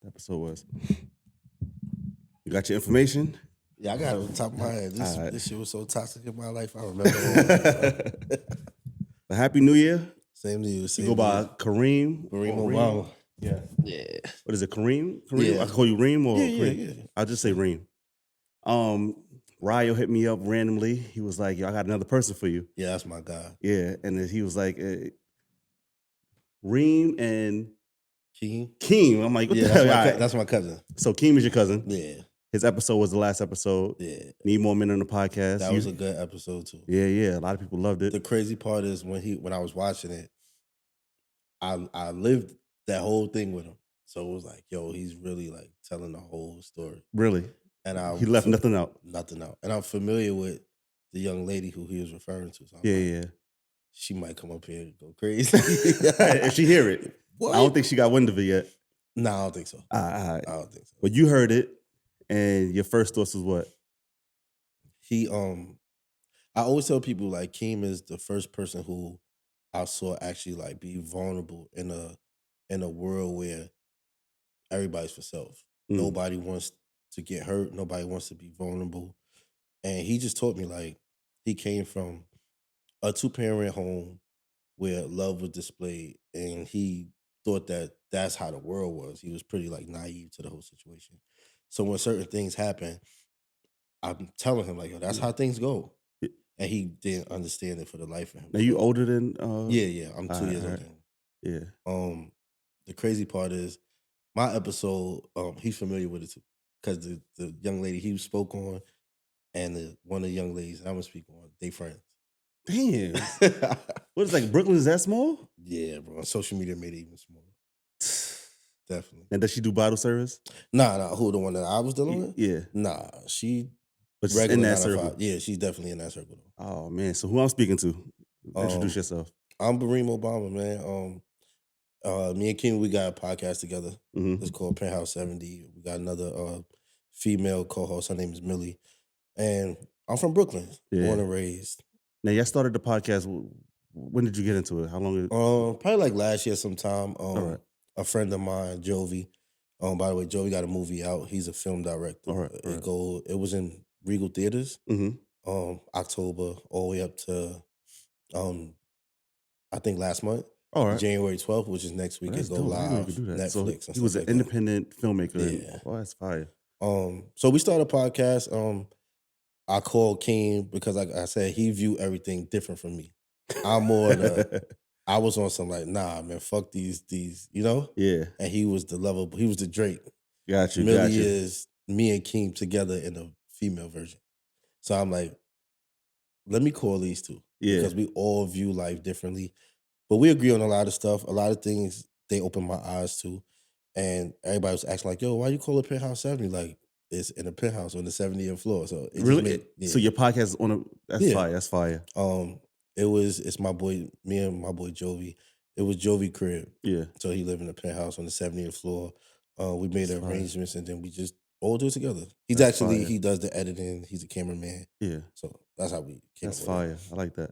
The episode was. You got your information? Yeah, I got it on the top of my head. Alright. This shit was so toxic in my life. I remember it all. A Happy New Year. Same to you. You Same go to by you. Kareem. Kareem or Obama. Yeah. Yeah. What is it, Kareem? Kareem? Yeah. I can call you Reem or Yeah, Kareem? yeah. I'll just say Reem. Ryo hit me up randomly. He was like, yo, I got another person for you. Yeah, that's my guy. Yeah. And then he was like, Reem and Keem. Keem. I'm like, what Yeah, the hell? that's my cousin. So Keem is your cousin. Yeah. His episode was the last episode. Yeah. Need more men on the podcast. That was a good episode too. Yeah. A lot of people loved it. The crazy part is when I was watching it, I lived that whole thing with him. So it was like, yo, he's really like telling the whole story. Really? And He left nothing out. Nothing out. And I'm familiar with the young lady who he was referring to. So I'm Yeah. she might come up here and go crazy. If she hear it. What? I don't think she got wind of it yet. No, I don't think so. All right. I don't think so. But you heard it, and your first thoughts was what? He I always tell people like Keem is the first person who I saw actually like be vulnerable in a world where everybody's for self. Nobody wants to get hurt. Nobody wants to be vulnerable. And he just taught me like he came from a 2-parent home where love was displayed, and he thought that that's how the world was. He was pretty like naive to the whole situation. So when certain things happen, I'm telling him like, yo, that's how things go. And he didn't understand it for the life of him. Now you older than Yeah. I'm 2 years older. Yeah. The crazy part is my episode, he's familiar with it too. Because the young lady he spoke on and one of the young ladies I'm gonna speak on, they friends. Damn. What is like Brooklyn? Is that small? Yeah, bro. Social media made it even smaller. Definitely. And does she do bottle service? Nah. Who the one that I was dealing with? Yeah. Nah, she But she's regular in that 9 to 5. circle. Yeah, she's definitely in that circle though. Oh man. So who I'm speaking to? Introduce yourself. I'm Reem Obama, man. Me and Keem, we got a podcast together. Mhm. It's called Penthouse 70. We got another female co-host. Her name is Millie. And I'm from Brooklyn, born and raised. Now y'all started the podcast. When did you get into it? How long? Probably like last year sometime. All right. A friend of mine, Jovi. By the way, Jovi got a movie out. He's a film director. All right. It was in Regal Theaters. October all the way up to I think last month. All right. January 12th, which is next week, That's it go dope. I didn't know you live. could do that. Netflix. So he was an independent filmmaker. Yeah. Oh, that's fire. So we started a podcast. I called Keem because, like I said, he viewed everything different from me. I'm more I was on some like, nah, man, fuck these, you know? Yeah. And he was the Drake. Got you. Millie is me and Keem together in a female version. So I'm like, let me call these two. Yeah. Because we all view life differently. But we agree on a lot of stuff. A lot of things they open my eyes to. And everybody was asking like, yo, why you call it Penthouse 70? Like, it's in a penthouse on the 70th floor. So it Really? So your podcast is on a fire. That's fire. It's my boy, me and my boy Jovi. It was Jovi crib. Yeah. So he lived in a penthouse on the 70th floor. We made arrangements and then we just all do it together. He does the editing. He's a cameraman. Yeah. So that's how we came That's up with fire. I like that.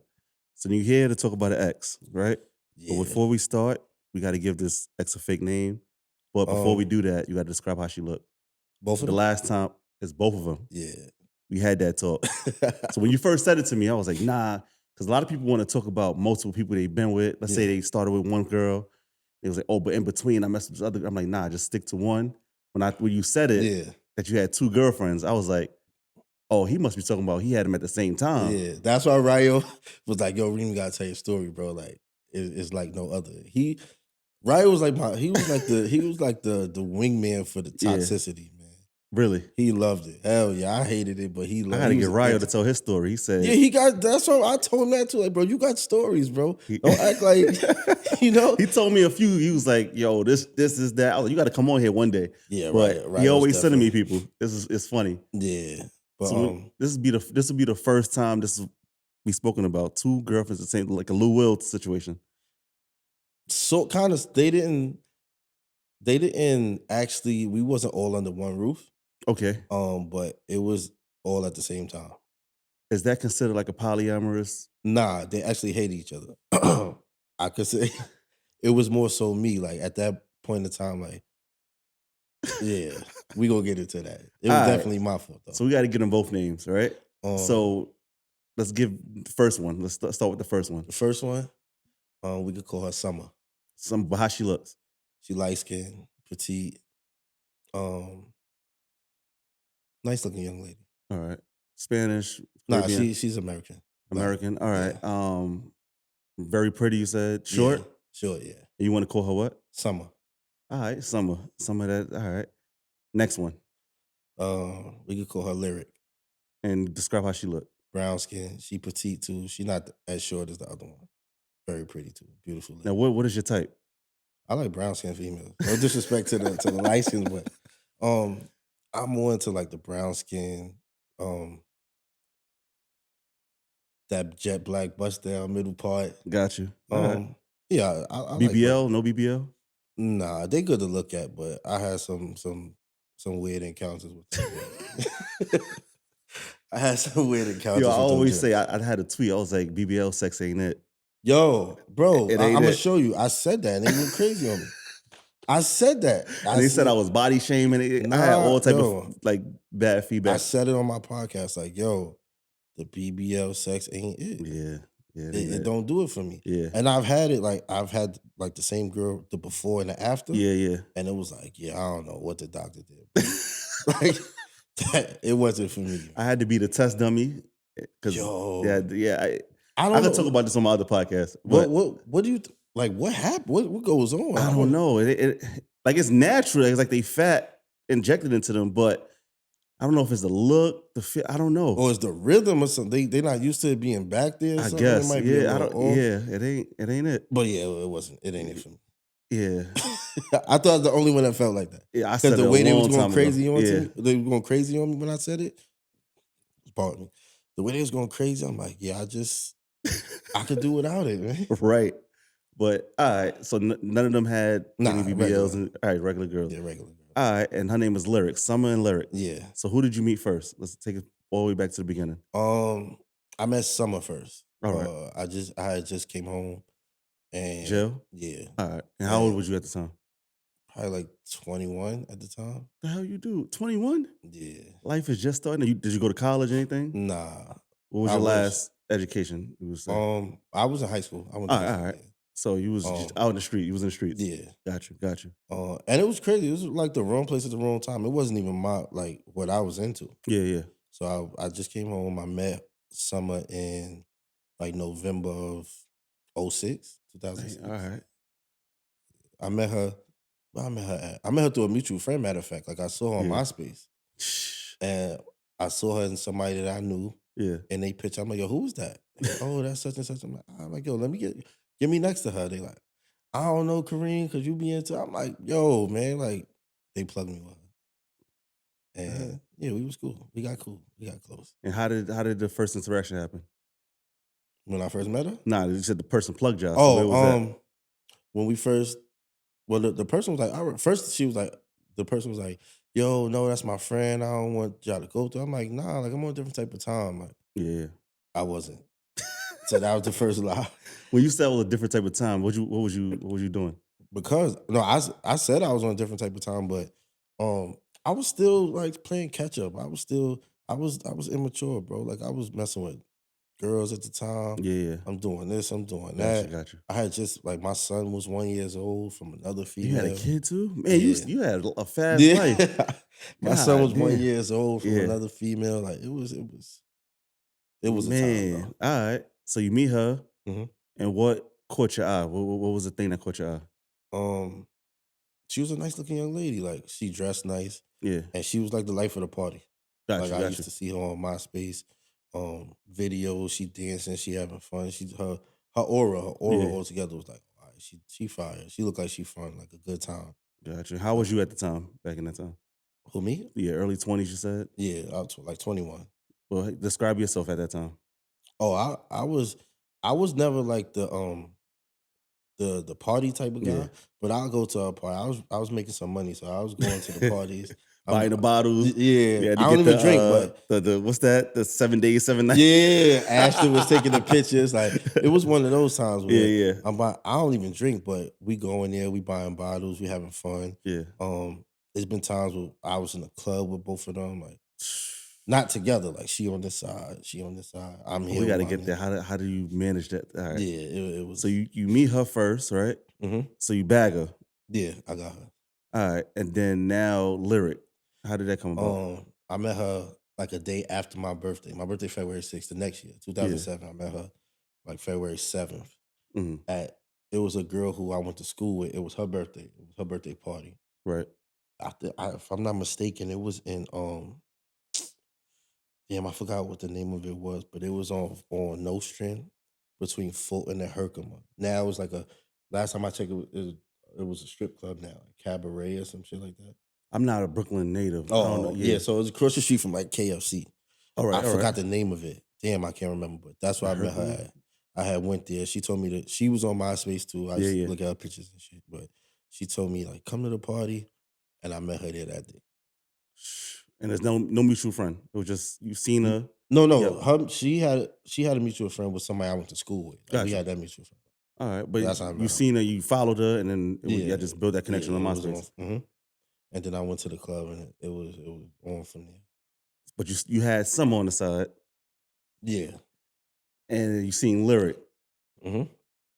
So you're here to talk about an ex, right? Yeah. But before we start, we got to give this ex a fake name. But before we do that, you got to describe how she looked. Both of them? The last time, it's both of them. Yeah. We had that talk. So when you first said it to me, I was like, nah, because a lot of people want to talk about multiple people they've been with. Let's say they started with one girl. They was like, oh, but in between, I messed with this other. I'm like, nah, just stick to one. When you said it, that you had 2 girlfriends, I was like, oh, he must be talking about he had them at the same time. Yeah, that's why Ryo was like, yo, Reem, gotta tell your story, bro. Like, it's like no other. Ryo was like he was like the wingman for the toxicity, man. Really? He loved it. Hell yeah, I hated it, but he loved it. I gotta get Ryo to tell his story. He said, yeah, that's what I told him that too. Like, bro, you got stories, bro. Don't act like, you know. He told me a few. He was like, yo, this is that. I was like, you got to come on here one day. Yeah, but right. He always sending me people. It's funny. Yeah. But so this will be the first time this will be spoken about. 2 girlfriends, the same, like a Lou Will situation. So kind of, they didn't actually. We wasn't all under one roof. Okay. But it was all at the same time. Is that considered like a polyamorous? Nah, they actually hate each other. I could say it was more so me. Like at that point in time, like Yeah, we gonna get into that. It All was right. definitely my fault though. So we got to get them both names, right? Um, So let's give the first one. Let's start with the first one. the first one, we could call her Summer. But how she looks. She light skinned, petite, nice looking young lady. All right. Spanish, Nah, Caribbean, she's American. Black. American. All right. Yeah. Very pretty. You said short. Yeah, short, yeah. You want to call her what? Summer. All right, Summer. Some of that. All right. Next one. We could call her Lyric. And describe how she look. Brown skin. She petite too. She not as short as the other one. Very pretty too. Beautiful lady. Now, what is your type? I like brown skin females. No disrespect to the light skins, but I'm more into like the brown skin, that jet black bust down middle part. Got you. All right. Yeah, I like BBL? No BBL? nah, they good to look at, but I had some weird encounters with them. I had some weird encounters. Yo, I with them always joints. say I had a tweet. I was like, BBL sex ain't it. Yo, bro, It I'm ain't gonna it. show you. I said that and they went crazy on me. I said that. And they said I was body shaming it. I had all type of like bad feedback. I said it on my podcast, like, yo, the BBL sex ain't it. Yeah. It don't do it for me. Yeah. And I've had the same girl, the before and the after. Yeah. And it was like, yeah, I don't know what the doctor did. Like, it wasn't for me. I had to be the test dummy. Cause Yo. I could talk about this on my other podcast. But What do you like? What happened? What goes on? I don't know. It like it's natural. It's like they fat injected into them, but I don't know if it's the look, the fit. I don't know. Or is the rhythm or something? They're not used to it being back there. Or I something? guess. It might be a Yeah. little off. It ain't it. But yeah, it wasn't. It ain't it for me. Yeah. I thought I was the only one that felt like that. Yeah. I said Because the it way a they was long going time crazy ago. on Yeah. me, they were going crazy on me when I said it. Pardon me. The way they was going crazy, I'm like, yeah, I could do without it, man. Right. But all right. So none of them had any BBLs. regular. And, all right, regular girls. Yeah, regular girl. All right. And her name is Lyric. Summer and Lyric. Yeah. So who did you meet first? Let's take it all the way back to the beginning. I met Summer first. All right. I had just came home and Jill? Yeah. All right. And how old was you at the time? Probably like 21 at the time. The hell you do? 21? Yeah. Life is just starting. Did you go to college or anything? Nah. What was your last education? You was saying? I was in high school. I went to high school. All right. So you was just out in the street. You was in the streets. Yeah. Got you. And it was crazy. It was like the wrong place at the wrong time. It wasn't even what I was into. Yeah. So I just came home. I met Summer in like November of 06, 2006. All right. I met her. Where I met her at? I met her through a mutual friend, matter of fact. Like I saw her on MySpace. And I saw her and somebody that I knew. Yeah. And they pitched. I'm like, yo, who's that? Like, oh, that's such and such. I'm like, yo, let me get me next to her. They like, I don't know, Kareem, because you be into. I'm like, yo, man, like, they plugged me with her. And yeah, we was cool. We got cool. We got close. And how did the first interaction happen? When I first met her? Nah, you said the person plugged y'all. Oh, so where was that? When we first, well, the person was like, first she was like, the person was like, yo, no, that's my friend. I don't want y'all to go through. I'm like, nah, like I'm on a different type of time. Like, Yeah. I wasn't. So that was the first lie. When you said it was a different type of time, what was you doing? Because no, I said I was on a different type of time, but I was still like playing catch up. I was immature, bro. Like I was messing with girls at the time. Yeah. I'm doing this, I'm doing that. Got you. I had just like my son was 1 year old from another female. You had a kid too? Man, Yeah. you had a fast life. My son was God 1 damn. year old from Yeah. another female. Like it was a time, Man, bro. all right. So you meet her, Mhm. and what caught your eye? What was the thing that caught your eye? She was a nice looking young lady. Like she dressed nice. Yeah. And she was like the life of the party. Got Like you. I used to see her on MySpace, videos. She dancing, she having fun. Her aura Yeah. altogether was like, all right, she fire. She looked like she fun, like a good time. Got you. How was you at the time? Back in that time? Who, me? Yeah, early 20s. You said. Yeah, I was like 21. Well, describe yourself at that time. Oh, I was never like the party type of guy, Yeah. but I'll go to a party. I was making some money, so I was going to the parties. Buying the bottles. Yeah, to I don't get even drink, but the what's that? The 7 days, 7 nights. yeah, Ashton was taking the pictures. Like it was one of those times where Yeah. I don't even drink, but we go in there, we buying bottles, we having fun. Yeah. It's been times where I was in a club with both of them, like not together. Like she on this side, she on this side. I'm We here got to while I'm get there. here. How do you manage that? All right. Yeah, it So was. you meet her first, right? Hmm. So you bag her. Yeah, I got her. All right, and then now lyric. How did that come about? I met her like a day after my birthday. My birthday February 6th. The next year, Yeah. 2007. I met her like February 7th. Hmm. At It was a girl who I went to school with. It was her birthday. It was her birthday party. Right. If I'm not mistaken, it was in damn, I forgot what the name of it was, but it was on Nostrand between Fulton and Herkimer. Now it was like a last time I checked, it was a strip club now, like Cabaret or some shit like that. I'm not a Brooklyn native. I don't know. Oh yeah, Yeah. so it was across the street from like KFC. All right. I All right. forgot the name of it. Damn, I can't remember, but that's where I I met heard her them. at. I had went there. She told me that she was on MySpace too. I Yeah. used to Yeah. look at her pictures and shit, but she told me like come to the party, and I met her there that day. And there's no mutual friend. It was just you seen N- her. No, Yep. no, she had a mutual friend with somebody I went to school with. Like we Gotcha. had that mutual friend. All right, but That's how I you met her. seen her, you followed her, and then Yeah, y'all just built that yeah, connection on it was on. MySpace. And then I went to the club, and it was on from there. But you had some on the side, Yeah. and you seen lyric. Hmm.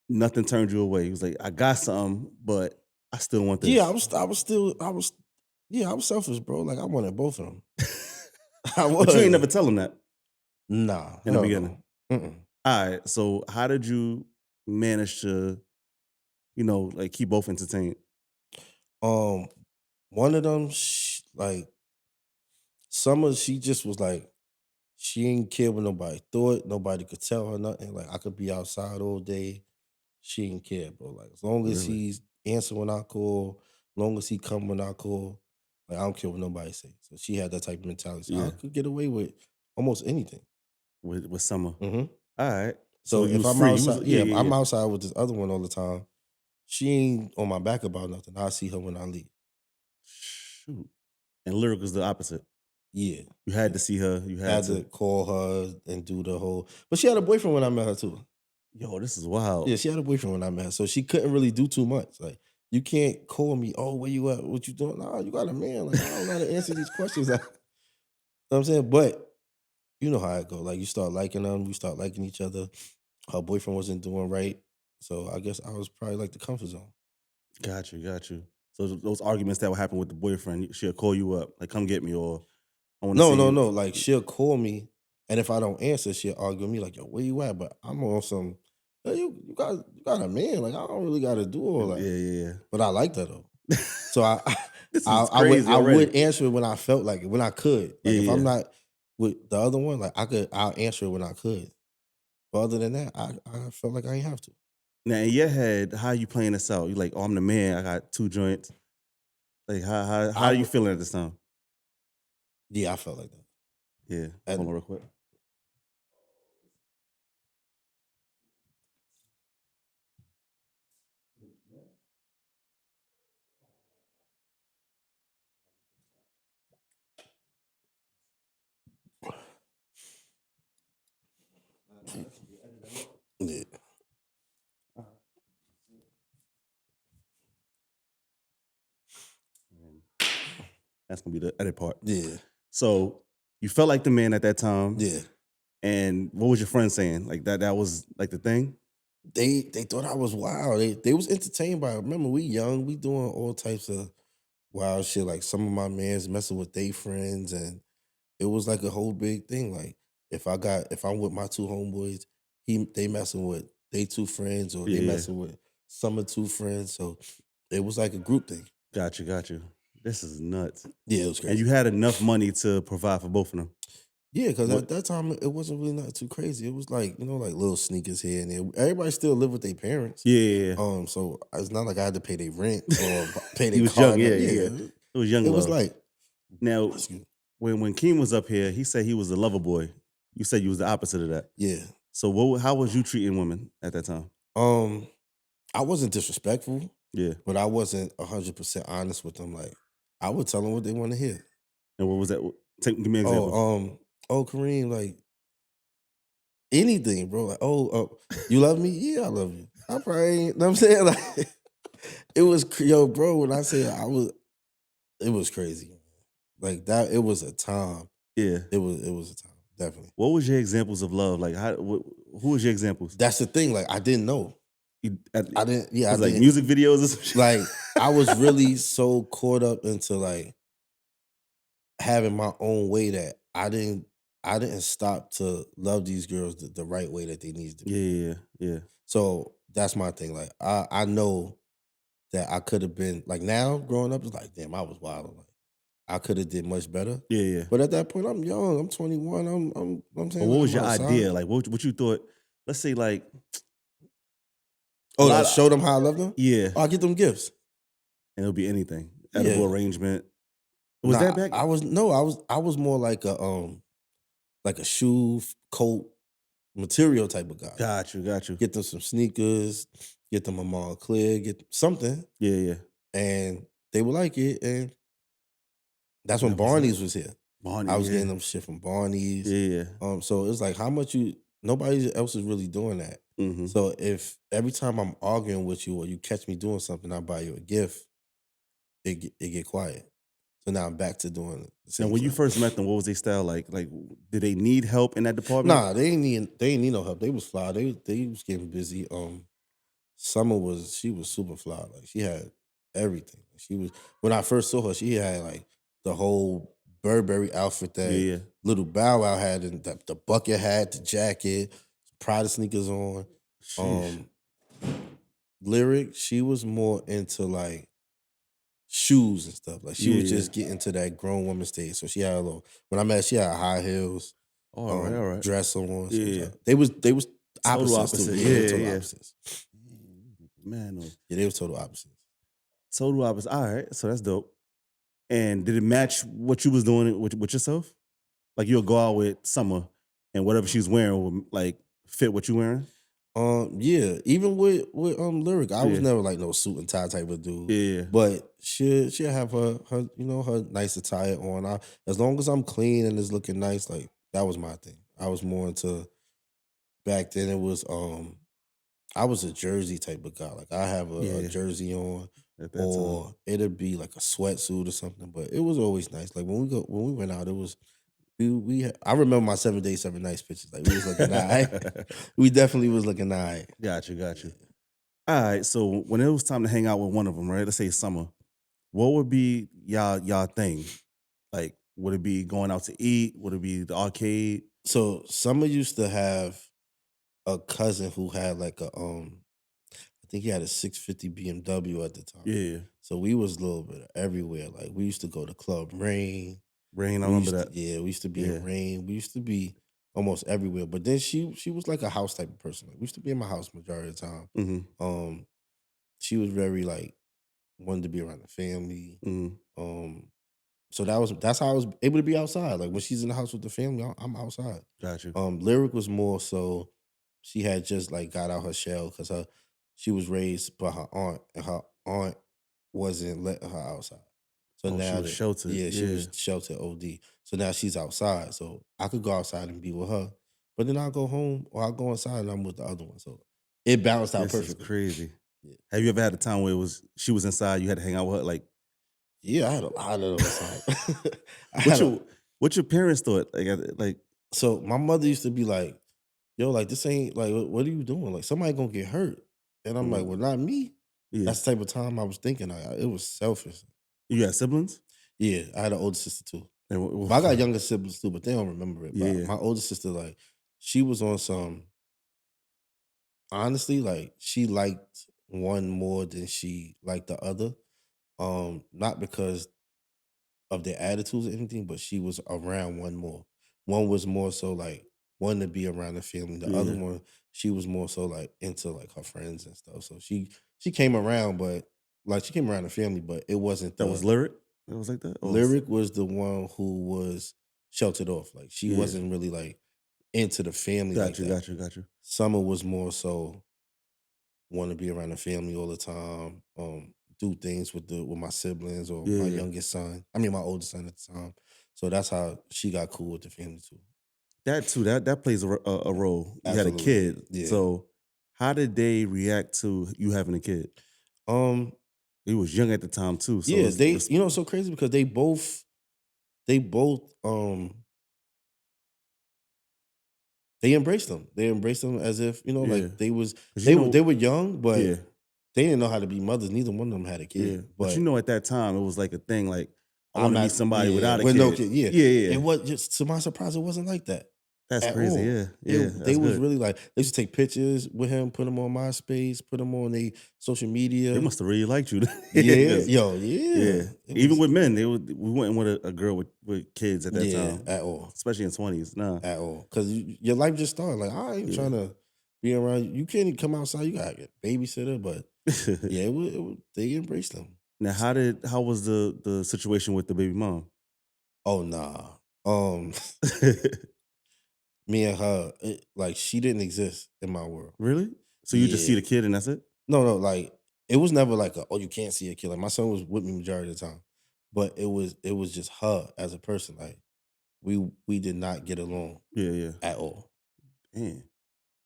Nothing turned you away. He was like, I got something, but I still want Yeah, this. I was selfish, bro. Like I wanted both of them. I But you ain't was. never tell him that Nah, in the hell beginning. no. Mm-mm. All right. So how did you manage to, like keep both entertained? Um, One of them, like Summer, she just was like, she ain't care what nobody thought. Nobody could tell her nothing. Like I could be outside all day. She ain't care, bro. Like as long as Really? he's answer when I call, long as he come when I call, like I don't care what nobody say. So she had that type of mentality. So I Yeah. could get away with almost anything. With Summer. Hmm. All right. So So you if was I'm free. You was outside, yeah, yeah, if yeah, I'm yeah. outside with this other one all the time, she ain't on my back about nothing. I see her when I leave. Shoot. And lyric was the opposite. Yeah. You had Yeah. to see her. You had Had to. to call her and do the whole. But she had a boyfriend when I met her too. Yo, this is wild. Yeah, she had a boyfriend when I met her, so she couldn't really do too much. Like you can't call me. Oh, where you at? What you doing? Nah, you got a man. Like I don't know how to answer these questions. Know what I'm saying, but you know how it go. Like you start liking them, we start liking each other. Her boyfriend wasn't doing right, so I guess I was probably like the comfort zone. Got you, got you. So those arguments that would happen with the boyfriend, she'll call you up, like, come get me, or I want to No, see no, you. no. Like she'll call me, and if I don't answer, she'll argue with me like, "Yo, where you at?" But I'm on some. Hey, you got a man. Like I don't really got to do all Yeah, that. yeah, But I like that though. yeah. So I, This I, is I would crazy I already. would answer it when I felt like it, when I could. Yeah, Like if I'm yeah. not with the other one, like I'll answer it when I could. But other than that, I felt like I ain't have to. Now in your head, how you playing this out? You like, oh, I'm the man. I got 2 joints. Like, how I are you would, feeling at this time? yeah, I felt like that. Yeah, hold And on real quick. yeah, That's gonna be the edit part. yeah, So you felt like the man at that time, yeah. and what was your friend saying? Like that was like the thing. They thought I was wild. They was entertained by it. Remember, we young, we doing all types of wild shit. Like some of my mans messing with their friends, and it was like a whole big thing. Like if I'm with my two homeboys, they messing with they two friends, or Yeah, they yeah. messing with some of two friends. So it was like a group thing. Got you, got you. This is nuts. Yeah, it was And you crazy. had enough money to provide for both of them. Yeah, because What? at that time it wasn't really not too crazy. It was like like little sneakers here and there. Everybody still lived with their parents. Yeah, yeah, yeah. So it's not like I had to pay their rent or pay He their was car. young, yeah, yeah, yeah. Yeah, It was young it was love. like Now, excuse me. when Keem was up here, he said he was a lover boy. You said you was the opposite of that. Yeah. So how was you treating women at that time? I wasn't disrespectful, Yeah. but I wasn't 100% honest with them. Like I would tell them what they want to hear. And what was that? Give me an example. Oh, Kareem, like anything, bro. Like, you love me? Yeah, I love you. I probably ain't, know what I'm saying? Like it was yo, bro, when I say it was crazy, man. Like that, it was a time. Yeah. It was a time, definitely. What was your examples of love? Like who was your examples? That's the thing. Like I didn't know. I didn't. Yeah, I Was it like didn't. music videos or some shit? Like I was really so caught up into like having my own way that I didn't stop to love these girls the right way that they needed to Yeah, be. yeah, yeah. So that's my thing. Like I know that I could have been like now growing up, it's like, damn, I was wild. Like I could have did much better. Yeah, yeah. But at that point, I'm young. I'm 21. I'm But saying what like was I'm your outside. idea? Like what you thought? Let's say like a Oh, lot like of show them how I love them. yeah, Oh, I get them gifts. and it'll be anything. Edible Yeah. arrangement. Was that Nah, back? I was more like a shoe coat material type of guy. Like Got you. get them some sneakers, get them a Montclair, get something, Yeah, yeah. and they would like it. And that's when That was it. Barney's was here. Barney, I was yeah. getting them shit from Barney's. Yeah, yeah. So it's like how much nobody else is really doing that. Mm-hmm. So if every time I'm arguing with you or you catch me doing something, I buy you a gift, it get quiet. So now I'm back to doing the Now same when you stuff. first met them, what was their style like? Like did they need help in that department? Nah, they ain't need no help. They was fly. They was getting busy. Summer she was super fly. Like she had everything. She was when I first saw her, she had like the whole Burberry outfit Yeah, that yeah. little Bow Wow had, and the bucket hat, the jacket, Prada sneakers on. Sheesh. Um, Lyric, she was more into like shoes and stuff. Like she Yeah, was yeah. just getting to that grown woman stage. So she had a little. When I met, she had high heels, All right, all right. dress on. Yeah, So yeah. they was Total opposites too. opposite. Yeah, they were Yeah, total yeah. opposites. Man, no. Yeah, they were total opposites. Total opposite. All right, so that's dope. And did it match what you was doing with yourself? Like you'll go out with Summer and whatever she's wearing will like fit what you wearing? Yeah, even with Lyric, I was Yeah. never like no suit and tie type of dude. Yeah. But she'll have her her nice attire on. As long as I'm clean and it's looking nice, like that was my thing. I was more into back then. It was I was a jersey type of guy. Like I have a Yeah. jersey on, At that time. or it'd be like a sweatsuit or something. But it was always nice. Like when we went out, it was I remember my 7 days, 7 nights pictures. Like we was looking we definitely was looking Got you. All right. So when it was time to hang out with one of them, right? Let's say Summer, what would be y'all thing? Like, would it be going out to eat? Would it be the arcade? So Summer used to have a cousin who had like I think he had a 650 BMW at the time. Yeah. So we was a little bit everywhere. Like we used to go to Club Rain. Rain, I We remember used to, that. yeah, we used to be Yeah. in Rain. We used to be almost everywhere. But then she was like a house type of person. Like we used to be in my house majority of the time. Mm-hmm. She was very like wanted to be around the family. Mm-hmm. So that's how I was able to be outside. Like when she's in the house with the family, I'm outside. Got you. Lyric was more so she had just like got out her shell because she was raised by her aunt, and her aunt wasn't letting her outside. So Oh, she now was that sheltered. yeah, she Yeah. was sheltered OD. So now she's outside. So I could go outside and be with her, but then I'll go home or I'll go inside and I'm with the other one. So it balanced out This is perfectly. crazy. Yeah. Have you ever had a time where she was inside, you had to hang out with her? Like Yeah, I had a lot of those times. I had what your parents thought? Like so my mother used to be like, yo, like this ain't like what are you doing? Like somebody gonna get hurt. And I'm like, well, not me. yeah. That's the type of time I was thinking. It was selfish. You got siblings? Yeah, I had an older sister too. And But I got younger siblings too, but they don't remember it. But Yeah. my older sister, like, she was on some. Honestly, like, she liked one more than she liked the other. Not because of their attitudes or anything, but she was around one more. One was more so like wanting to be around the family. The other Yeah. one, she was more so like into like her friends and stuff. So she came around, but like she came around the family, but it wasn't That was Lyric? It was like that? Lyric was the one who was sheltered off. Like she Yeah. wasn't really like into the family like that. Got you. Summer was more so want to be around the family all the time. Do things with my siblings or my Yeah. youngest son. I mean my oldest son at the time. So that's how she got cool with the family too. That too, that plays a role. You had a Absolutely. kid. Yeah. So how did they react to you having a kid? Um, He was young at the time too, so Yeah, it's you know, it's so crazy because they both they embraced them. They embraced them as if, you know, yeah. like they was 'Cause they were young, but yeah, they didn't know how to be mothers. Neither one of them had a yeah. kid. But But at that time, it was like a thing. Like, I want I'm to meet at somebody yeah, without a with no kid. kid. Yeah. Yeah, yeah. It was just to my surprise, it wasn't like that That's at crazy. all. Yeah, yeah. They That's was good. really like they used to take pictures with him, put them on MySpace, put them on their social They media. must have really liked you. Yeah, Because yo, yeah. yeah, It even was with men, we went with a girl with kids at that yeah, time, at all. especially in 20s. Nah, At all. Because your life just started. Like, I ain't yeah. trying to be around. You can't even come outside. You got a babysitter. But yeah, they embraced them. Now, how was the situation with the baby mom? Oh, nah. Um, Me and her, like, she didn't exist in my world. Really? So you just see Yeah. the kid and that's it? No, like, it was never like oh, you can't see a kid. Like, my son was with me majority of the time. But it was just her as a person. Like, we did not get along Yeah, yeah. at all. Damn.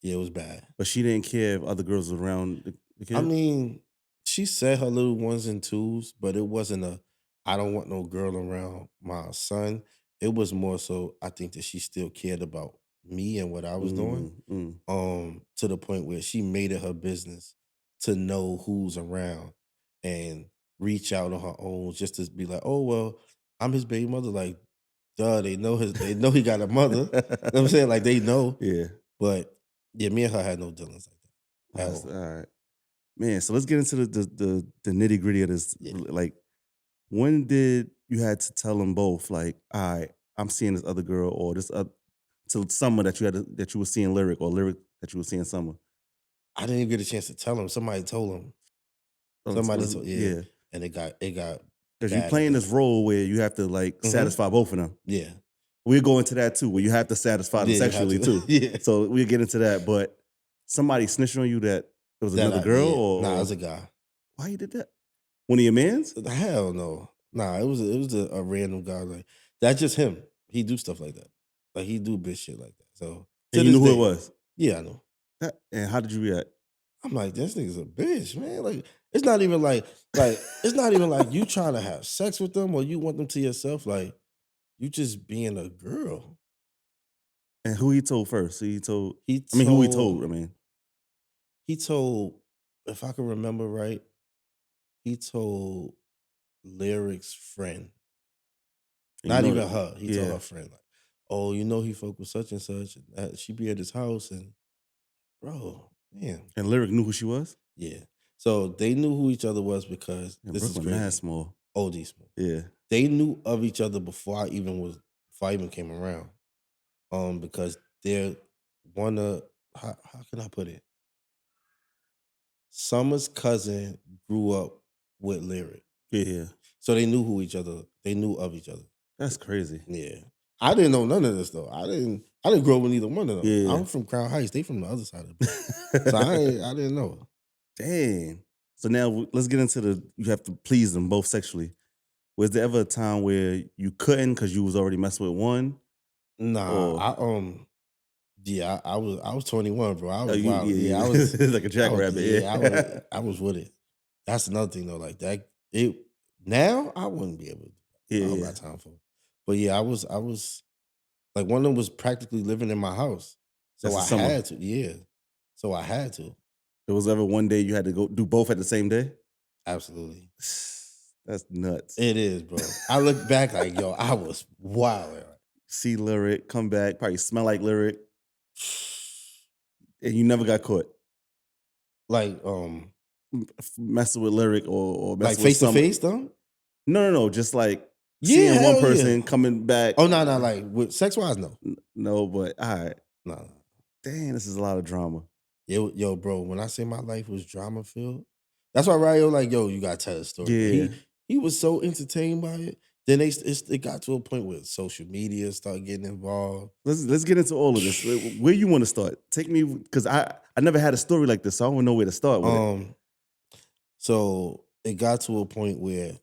Yeah, it was bad. But she didn't care if other girls was around the I kid? mean, she said her little ones and twos, but it wasn't I don't want no girl around my son. It was more so I think that she still cared about me and what I was doing. Mm, mm. To the point where she made it her business to know who's around and reach out on her own just to be like, oh well, I'm his baby mother. Like, duh, they know he got a mother. You know what I'm saying? Like they know. Yeah. But yeah, me and her had no dealings like that at That's all. all right. Man, so let's get into the nitty-gritty of this. Yeah. Like, when did you had to tell them both, like, all right, I'm seeing this other girl or this other to Summer that you were seeing Lyric or Lyric that you were seeing Summer? I didn't even get a chance to tell him. Somebody told him. Oh, Somebody told yeah, yeah. and it got Because you bad at playing this that. role where you have to like Mhm. satisfy both of them. Yeah. We'll go into that too, where you have to satisfy them Yeah, you have sexually to. too. Yeah. So we'll get into that. But somebody snitched on you that it was another girl, Yeah. Nah, or as a guy. why you did that? One of your mans? Hell no. Nah, it was a random guy. Like that's just him. He do stuff like that. Like he do bitch shit like that. So And to you this knew who it day, was. yeah, I know. And how did you react? I'm like, this nigga's a bitch, man. Like, it's not even like you trying to have sex with them or you want them to yourself. Like, you just being a girl. And who he told first? He told. He I mean, who he told told? I mean, He told, if I can remember right, he told Lyric's friend, and you not know even that. her. He told Yeah. her friend, like, "Oh, you know he fuck with such and such. And she be at his house, and bro, man, And Lyric knew who she was. yeah." So they knew who each other was because And this is Brooklyn mad crazy. small. OD small. Yeah. They knew of each other before I even came around. Because they're one of how can I put it? Summer's cousin grew up with Lyric. Yeah. Yeah. So they knew of each other. That's crazy. Yeah. I didn't know none of this though. I didn't grow up with either one of them. Yeah. I'm from Crown Heights. They from the other side of the block. So I didn't know. Damn. So now let's get into you have to please them both sexually. Was there ever a time where you couldn't because you was already messing with one? Nah, Or yeah, I was 21, bro. I oh, was wild. yeah, Yeah, like a jackrabbit. yeah, Yeah. I was with it. That's another thing though. Like that it now I wouldn't be able to do that. Yeah, I don't yeah. got time for it. But yeah, I was like one of them was practically living in my house. That's So the I summer. had to, yeah. So I had to. There was ever one day you had to go do both at the same day? Absolutely. That's nuts. It is, bro. I look back like, yo, I was wild. See Lyric, come back, probably smell like Lyric, and you never got caught Like, messing with Lyric or like messing with face to some. face though? No. Just like Yeah, seeing one hell yeah. person coming back. Oh, no, like with sex wise, no. No, but all right. No. Dang, this is a lot of drama. Yo, bro, when I say my life was drama filled, that's why Rio like, yo, you gotta tell the story. But Yeah. he was so entertained by it. Then it got to a point where social media started getting involved. Let's get into all of this. Where you want to start? Take me because I never had a story like this, so I don't know where to start with it. So it got to a point where,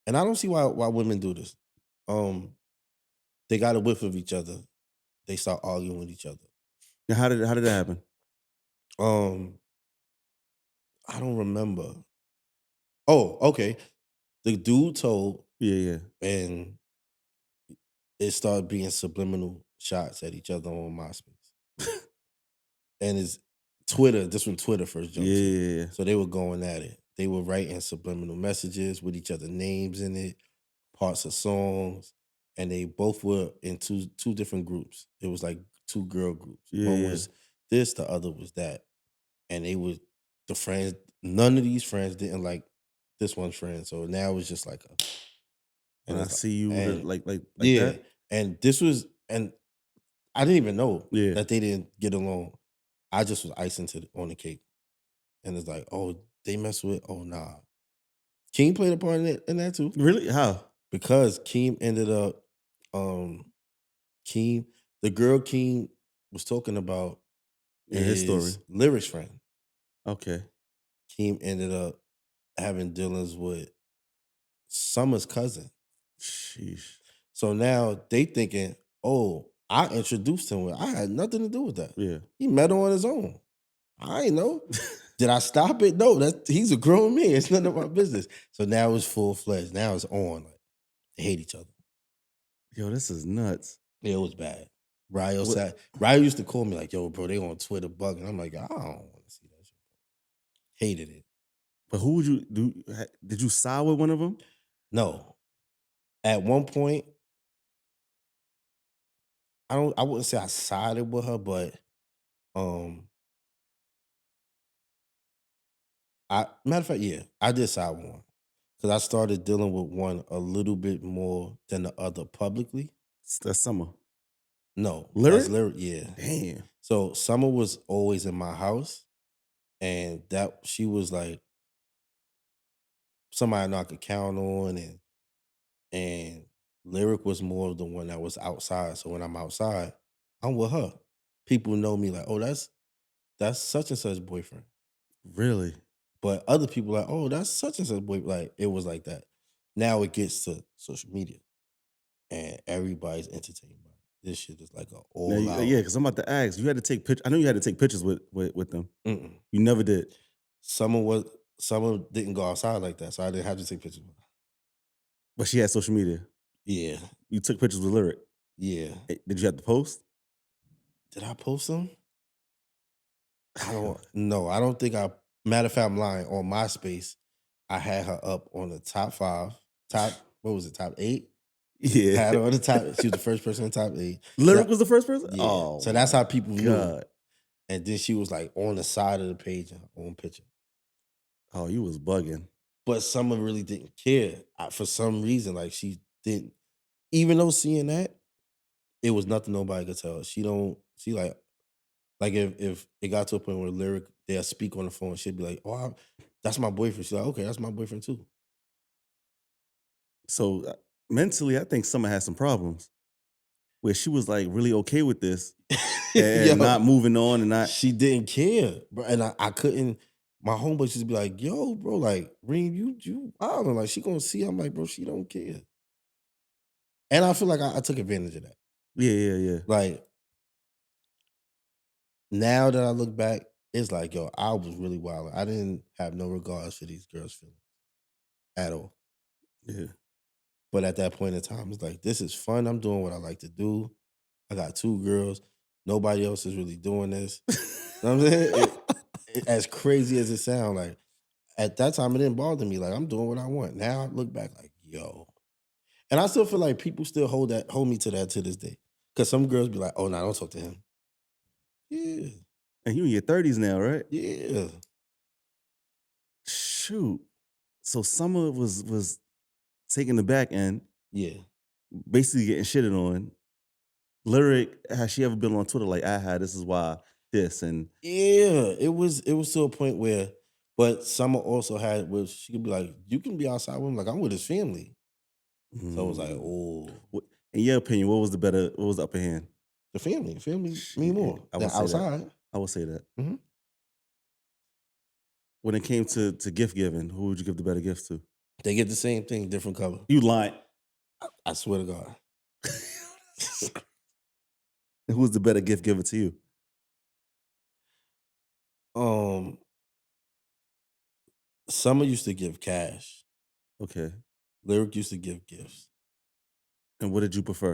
and I don't see why women do this. They got a whiff of each other. They start arguing with each other. Now, how did that happen? Um, I don't remember. Oh, okay. The dude told, Yeah, yeah. and it started being subliminal shots at each other on MySpace. And it's Twitter. This when Twitter first Yeah, jumped to it. yeah, yeah. So they were going at it. They were writing subliminal messages with each other names in it, parts of songs, and they both were in two different groups. It was like two girl groups. Yeah, One yeah. was this, the other was that, and they was the friends. None of these friends didn't like this one's friend. So now it's just like a, When and I it's like, see you and like yeah, that. and this was, and I didn't even know Yeah. that they didn't get along. I just was icing on the cake. And it's like, oh, they mess with, oh nah. Keem played a part in that too. Really? How? Because Keem ended up, um, Keem, the girl Keem was talking about Yeah, his story. is Lyric's friend. Okay. Keem ended up having dealings with Summer's cousin. Sheesh. So now they thinking, oh, I introduced him with, I had nothing to do with that. Yeah. He met her on his own. I ain't know. Did I stop it? No, he's a grown man. It's none of my business. So now it's full fledged. Now it's on. Like they hate each other. Yo, this is nuts. Yeah, it was bad. Ryo What? sat. Ryo used to call me like, "Yo, bro, they on Twitter bugging." I'm like, I don't want to see that shit. Hated it. But who would you do? Did you side with one of them? No. At one point, I don't. I wouldn't say I sided with her, but um, I matter of fact, yeah, I did side with one because I started dealing with one a little bit more than the other publicly. That's Summer. No, that's Lyric? lyric. Yeah. Damn. So Summer was always in my house, and that she was like somebody I know I could count on, and Lyric was more of the one that was outside. So when I'm outside, I'm with her. People know me like, oh, that's such and such boyfriend. Really? But other people like, oh, that's such and such boy. Like it was like that. Now it gets to social media, and everybody's entertained by it. This shit is like an Now, all out. yeah, because I'm about to ask. You had to take pictures. I know you had to take pictures with them. Mm-mm. You never did. Summer didn't go outside like that, so I didn't have to take pictures. With her. But she had social media. Yeah, You took pictures with Lyric. yeah. Did you have to post? Did I post them? I don't know. I don't think I. Matter of fact, I'm lying. On MySpace, I had her up on the top 5. What was it? Top 8. Yeah. Had her on the top. She was the first person in top 8. Lyric was the first person? Yeah. Oh, So that's how people knew. God. And then she was like on the side of the page in her own picture. Oh, you was bugging. But Summer really didn't care for some reason. Like she didn't. Even though seeing that, it was nothing nobody could tell. She don't. She like if it got to a point where Lyric they'll speak on the phone, she'd be like, "Oh, that's my boyfriend." She's like, "Okay, that's my boyfriend too." So mentally, I think Summer had some problems where she was like really okay with this and Yo, not moving on and not. she didn't care, bro. And I couldn't. My homeboy just be like, "Yo, bro, like Reem, you wildin'. Like she gonna see." I'm like, "Bro, she don't care." And I feel like I took advantage of that. Yeah, yeah, yeah. Like now that I look back, it's like, yo, I was really wild. I didn't have no regards for these girls' feelings at all. Yeah. But at that point in time, it's like, this is fun. I'm doing what I like to do. I got 2 girls. Nobody else is really doing this. You know what I'm saying? As crazy as it sounds, like at that time, it didn't bother me. Like I'm doing what I want. Now I look back like, yo. And I still feel like people still hold me to that to this day. Cause some girls be like, oh no, don't talk to him. Yeah. And you in your 30s now, right? Yeah. Shoot. So Summer was taking the back end, Yeah. basically getting shitted on. Lyric, has she ever been on Twitter like I had? This is why this and Yeah, it was to a point where, but Summer also had where she could be like, you can be outside with him, like I'm with his family. So it was like, mm, oh, in your opinion, what was the upper hand? the family mean Shit, more I than would say that. outside. I would say that. hmm When it came to gift giving, who would you give the better gifts to? They get the same thing, different color. You lying. I swear to God. Who was the better gift giver to you? Um, Summer used to give cash. Okay. Lyric used to give gifts. And what did you prefer?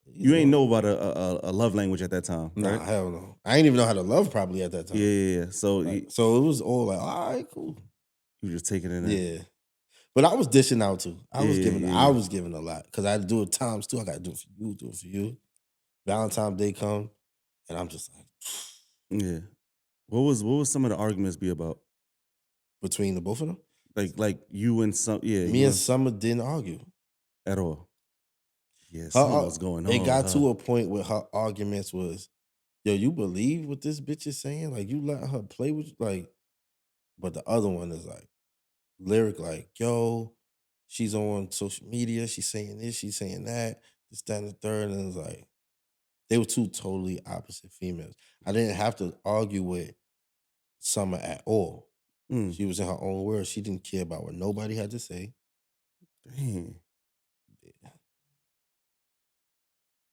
Either You ain't one. know about a love language at that time, Nah, right? hell no. I ain't even know how to love properly at that Yeah, time. yeah, yeah. So Like, so it was all like, all right, cool. you just taking it in. Yeah. But I was dishing out too. I Yeah, was yeah, giving yeah, I yeah. was giving a lot because I had to do it times too. I got to do it for you, do it for you. Valentine's Day come, and I'm just like, Yeah. What was some of the arguments be about? between the both of them, Like you and some me you and and Summer didn't argue. at all. Yeah, Her, something was going it on with got her. to a point where her arguments was, yo, you believe what this bitch is saying? Like, you let her play with, like, but the other one is like, lyric, like, yo, she's on social media, she's saying this, she's saying that, this, that, and the third. And it's like, they were two totally opposite females. I didn't have to argue with Summer at all. Mm, She was in her own world. She didn't care about what nobody had to say. dang.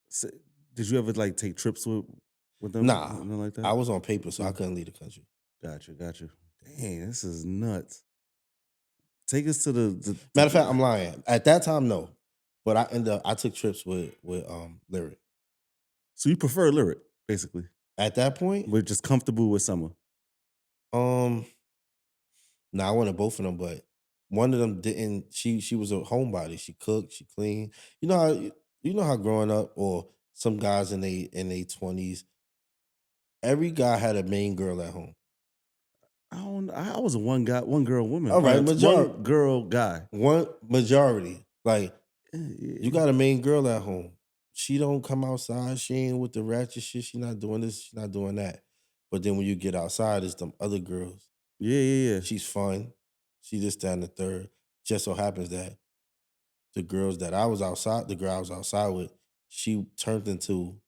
So, did you ever like take trips with them? Nah, Nothing like I that? was on paper, so I Mm, couldn't leave the country. got you. Dang, this is nuts. Take us to Matter of fact, I'm lying. At that time, no. But I took trips with Lyric. so you prefer lyric, basically. At that point, We're just comfortable with summer. um, I wanted both of them, but one of them didn't. She was a homebody. She cooked, she cleaned. You know how growing up, or some guys in their 20s, every guy had a main girl at home. I was a one guy, one girl woman. All right, One girl guy. one majority. Like, you Yeah, got a main girl at home. She don't come outside. She ain't with the ratchet shit. She not doing this. She not doing that. But then when you get outside, it's them other girls. yeah. She's fun. She just that and the third. Just so happens that the girls that I was outside, the girl I was outside with, she turned into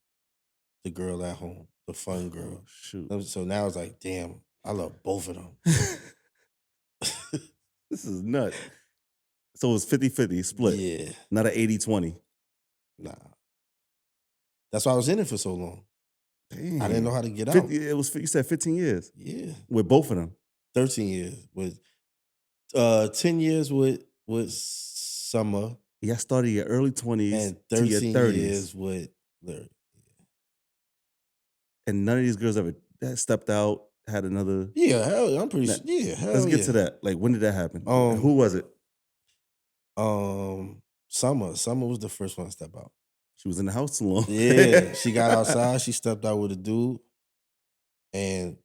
the girl at home, the fun Oh girl. shoot. So now it's like, damn, I love both of them. This is nuts. So it was 50-50 split, Yeah, not an 80-20. nah. That's why I was in it for so long. I didn't know Damn. how to get out. 50, it was you said 15 years Yeah, with both of them. 13 years with 10 years with Summer Y'all started your early 20s and to your 13 30s. years with Lyric. And none of these girls ever stepped out, had another. Yeah, hell yeah, I'm pretty Nah, sure. Yeah, let's hell get yeah. to that. Like, when did that happen? Um, Who was it? Summer was the first one to step out. She was in the house too long. Yeah, she got outside. She stepped out with a dude, and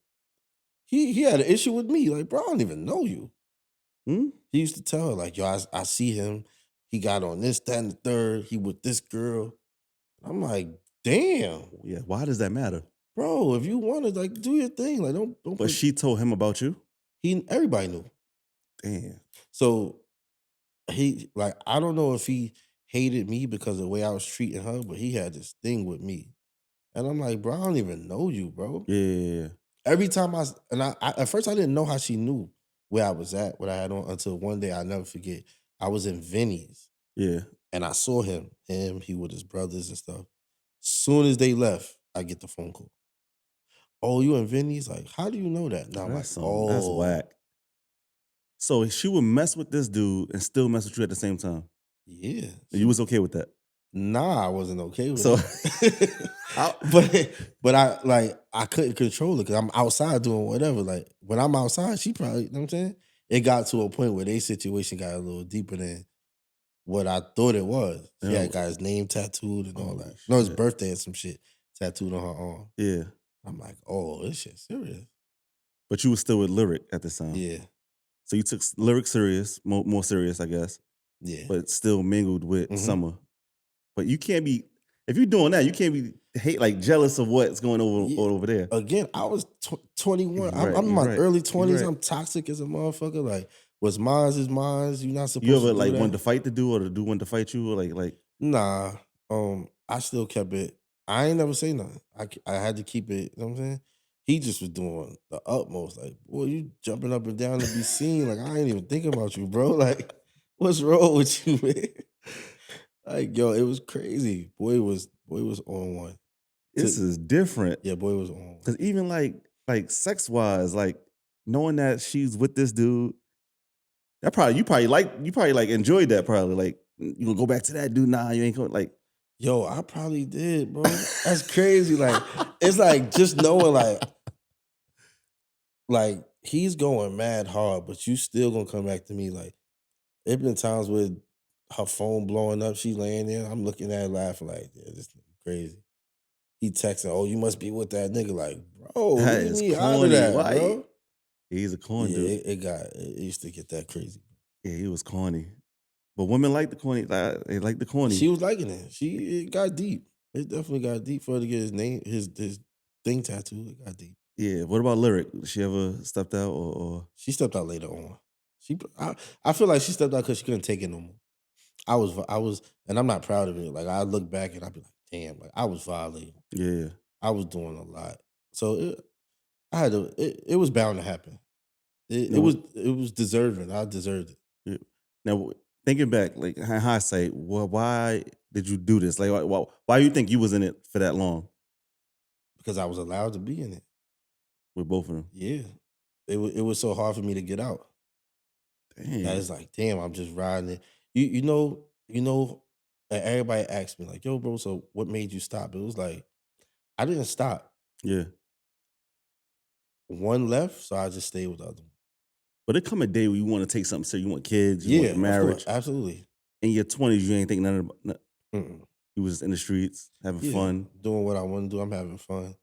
he had an issue with me. Like, bro, I don't even know you. Hmm? He used to tell her, like, yo, I see him. He got on this, that, and the third. He with this girl. I'm like, damn, Yeah, why does that matter? bro. If you want to, like, do your thing. Like, don't But put. she told him about you? Everybody knew. Damn. So I don't know if he hated me because of the way I was treating her, but he had this thing with me. And I'm like, bro, I don't even know you, bro. Yeah. Every time I at first I didn't know how she knew where I was at, what I had on, until one day I'll never forget. I was in Vinny's Yeah. and I saw he with his brothers and stuff. Soon as they left, I get the phone call. Oh, you in Vinny's? Like, how do you know that? And Oh, I'm like, that's oh, whack. So she would mess with this dude and still mess with you at the same time. yeah. And you was okay with that. Nah, I wasn't okay with So it. how, but I couldn't control it because I'm outside doing whatever. Like, when I'm outside, she probably, you know what I'm saying? It got to a point where their situation got a little deeper than what I thought it was. She oh, had got his name tattooed and all holy that. No, his shit. birthday and some shit tattooed on her arm. Yeah. I'm like, oh, this shit serious. But you was still with Lyric at this time. Yeah, So you took Lyric serious, more serious, I guess, yeah. but still mingled with Mhm. Summer. But you can't be, if you're doing that, you can't be jealous of what's going Yeah. over there. Again, I was 21. You're I'm right. in You're my right. early You're 20s. right. I'm toxic as a motherfucker. Like, what's mine is mine. You're not You supposed ever to do wanted that. to fight the dude or the dude wanted to fight you? Or like, Nah. I still kept it. I ain't never say nothing. I had to keep it, you know what I'm saying? He just was doing the utmost. Like, boy, you jumping up and down to be seen. Like, I ain't even thinking about you, bro. Like, what's wrong with you, man? Like, yo, it was crazy. Boy was on one. this is different. Yeah, boy was on one. Cause even like sex wise, like knowing that she's with this dude, that probably you probably like enjoyed that probably. Like you gonna go back to that dude? Nah, you ain't going. Like Yo, I probably did, bro. That's crazy. Like, it's like just knowing, like he's going mad hard, but you still gonna come back to me. Like, it been times with her phone blowing up, she laying there. I'm looking at her laughing like, yeah, this nigga crazy. He texting, oh, you must be with that nigga. Like, bro, that leave is me out of corny. that, Why? bro. He's a corny Yeah, dude. it used to get that crazy. Yeah, he was corny. But women like the corny. They like the corny. She was liking it. It got deep. It definitely got deep for her to get his name, his thing tattooed. It got deep. Yeah. What about Lyric? She ever stepped out or She stepped out later on. I feel like she stepped out because she couldn't take it no more. I was, and I'm not proud of it. Like I look back and I be like, damn, like I was violating. yeah? I was doing a lot. So I had to. It was bound to happen. It No. was deserving. I deserved it Yeah. Now thinking back, like in hindsight, why did you do this? Like why you think you was in it for that long because I was allowed to be in it. with both of them? Yeah, it was so hard for me to get out. That Damn. is like, damn, I'm just riding it. You know, and everybody asked me, like, yo, bro, so what made you stop? It was like, I didn't stop. Yeah. One left, so I just stayed with the other one. But it come a day where you want to take something serious. You want kids, you Yeah, want of course, marriage. absolutely. In your 20s, you ain't think nothing about Mm-mm. you was in the streets, having Yeah, fun. doing what I want to do. I'm having fun.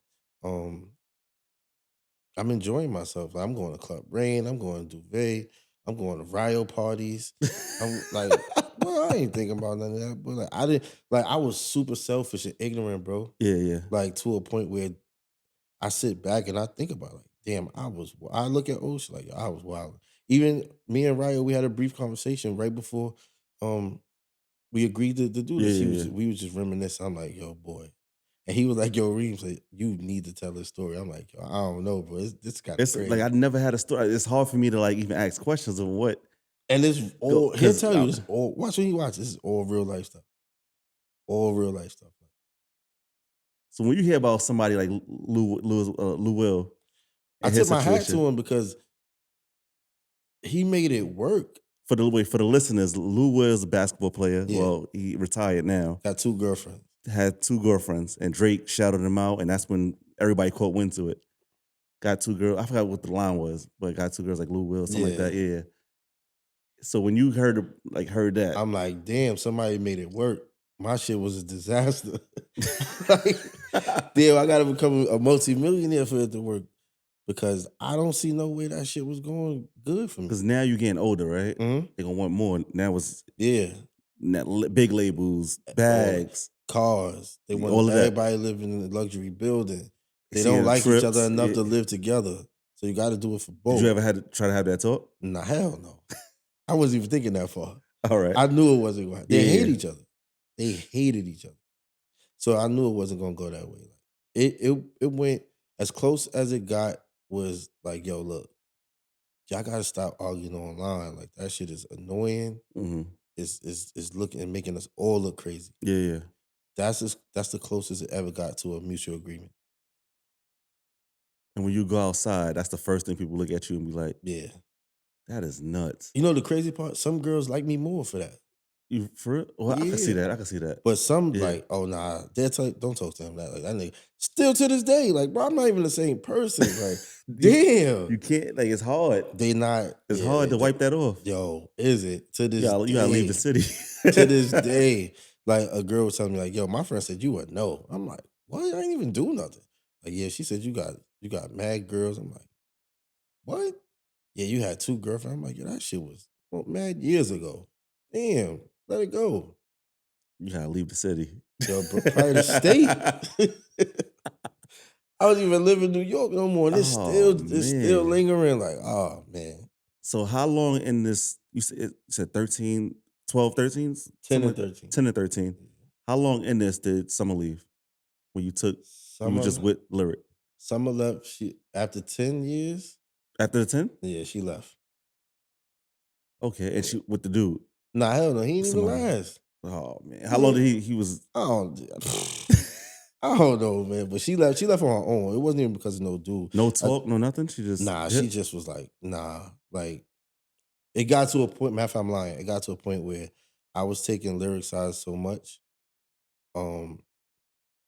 I'm enjoying myself. I'm going to Club Rain. I'm going to Duvet. I'm going to Rio parties. I'm like, well, I ain't thinking about none of that. But like, I didn't like. I was super selfish and ignorant, bro. Yeah, yeah. Like to a point where I sit back and I think about like, damn, I look at Ocean like I was wild. Even me and Rio, we had a brief conversation right before we agreed to do Yeah, this. yeah, yeah. We was just reminiscing. I'm like, yo, boy. And he was like, yo, Reem, like, you need to tell this story. I'm like, yo, I don't know, bro. This kind of It's crazy. like I never had a story. It's hard for me to like even ask questions of what. And it's all he'll 'Cause tell you this all watch when you watch. This is all real life stuff. All real life stuff. So when you hear about somebody like Lou Will, I and tip his my hat situation, to him because he made it work. for the listeners, Lou Will's a basketball player. Yeah. Well, he retired now. Got 2 girlfriends. Had 2 girlfriends, and Drake shouted him out, and that's when everybody caught wind to it. Got 2 girls. I forgot what the line was, but got 2 girls like Lou Will, something like that. Yeah. So when you heard that, I'm like, damn, somebody made it work. My shit was a disaster. Like, damn, I gotta become a multimillionaire for it to work. Because I don't see no way that shit was going good for me. because now you're getting older, right? Mhm. They're gonna want more. Now it's Yeah. big labels, bags, Cars. They want all of that. everybody living in a luxury building. They Seeing don't like each trips, other enough yeah. to live together. So you got to do it for both. Did you ever had to try to have that talk? Nah, hell no. I wasn't even thinking that far. All right. I knew it wasn't going to. They hate Yeah. each other. They hated each other. So I knew it wasn't going to go that way. Like it went as close as it got was like, yo, look, y'all got to stop arguing online. Like that shit is annoying. hmm It's looking and making us all look crazy. Yeah, yeah. That's the closest it ever got to a mutual agreement. And when you go outside, that's the first thing people look at you and be like, Yeah. "That is nuts." You know the crazy part? Some girls like me more for that. You for real? Well, I can see Yeah. that. I can see that. But some Yeah. like, oh nah, don't talk to him that. Like that nigga. Still to this day, like, bro, I'm not even the same person. Like, damn. You can't. Like it's hard. They not. It's yeah, hard to wipe that off. Yo, is it? To this You gotta leave the day. city. To this day. Like a girl was telling me, like, yo, my friend said you would know. I'm like, what? I ain't even do nothing. Like, yeah, she said you got mad girls. I'm like, what? Yeah, you had 2 girlfriends. I'm like, yeah, that shit was mad years ago. Damn, let it go. You gotta leave the city. Yo, probably the state. I don't even live in New York no more. And it's still man. lingering. Like, oh man. So how long in this? You said 13, 12, 13? 10 and Something like that? 13. 10 and 13. How long in this did Summer leave? When you took, you were just with Lyric. Summer left. She after 10 years. After the 10? Yeah, she left. Okay, and she with the dude. Nah, hell no. He didn't even Somebody. last. Oh man, how long did he was? I don't. I don't know, man. But she left. She left on her own. It wasn't even because of no dude. No I, talk, no nothing. She just nah, she dipped. just was like, nah. Like it got to a point. Matter of fact, I'm lying. It got to a point where I was taking lyric size so much, um,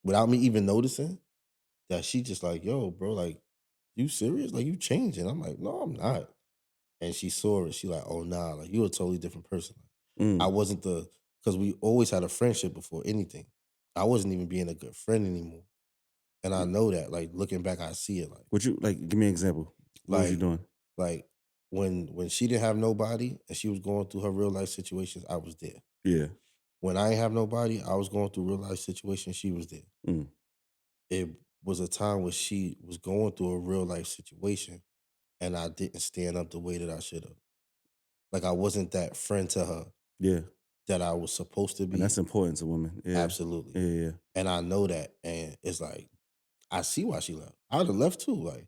without me even noticing that she just like, yo, bro, like, you serious? Like you changing? I'm like, no, I'm not. And she saw it. She like, oh nah, like you're a totally different person. I Mm. wasn't because we always had a friendship before anything. I wasn't even being a good friend anymore. And I know that, like looking back, I see it Would you like give me an example? What was you like doing? like when she didn't have nobody and she was going through her real life situations, I was there. Yeah. When I ain't have nobody, I was going through real life situations, she was there. Mm. It was a time where she was going through a real life situation and I didn't stand up the way that I should have. Like I wasn't that friend to her Yeah. that I was supposed to And be. that's important to women. Yeah. Absolutely. Yeah. Yeah. And I know that. And it's like, I see why she left. I'd have left too. Like,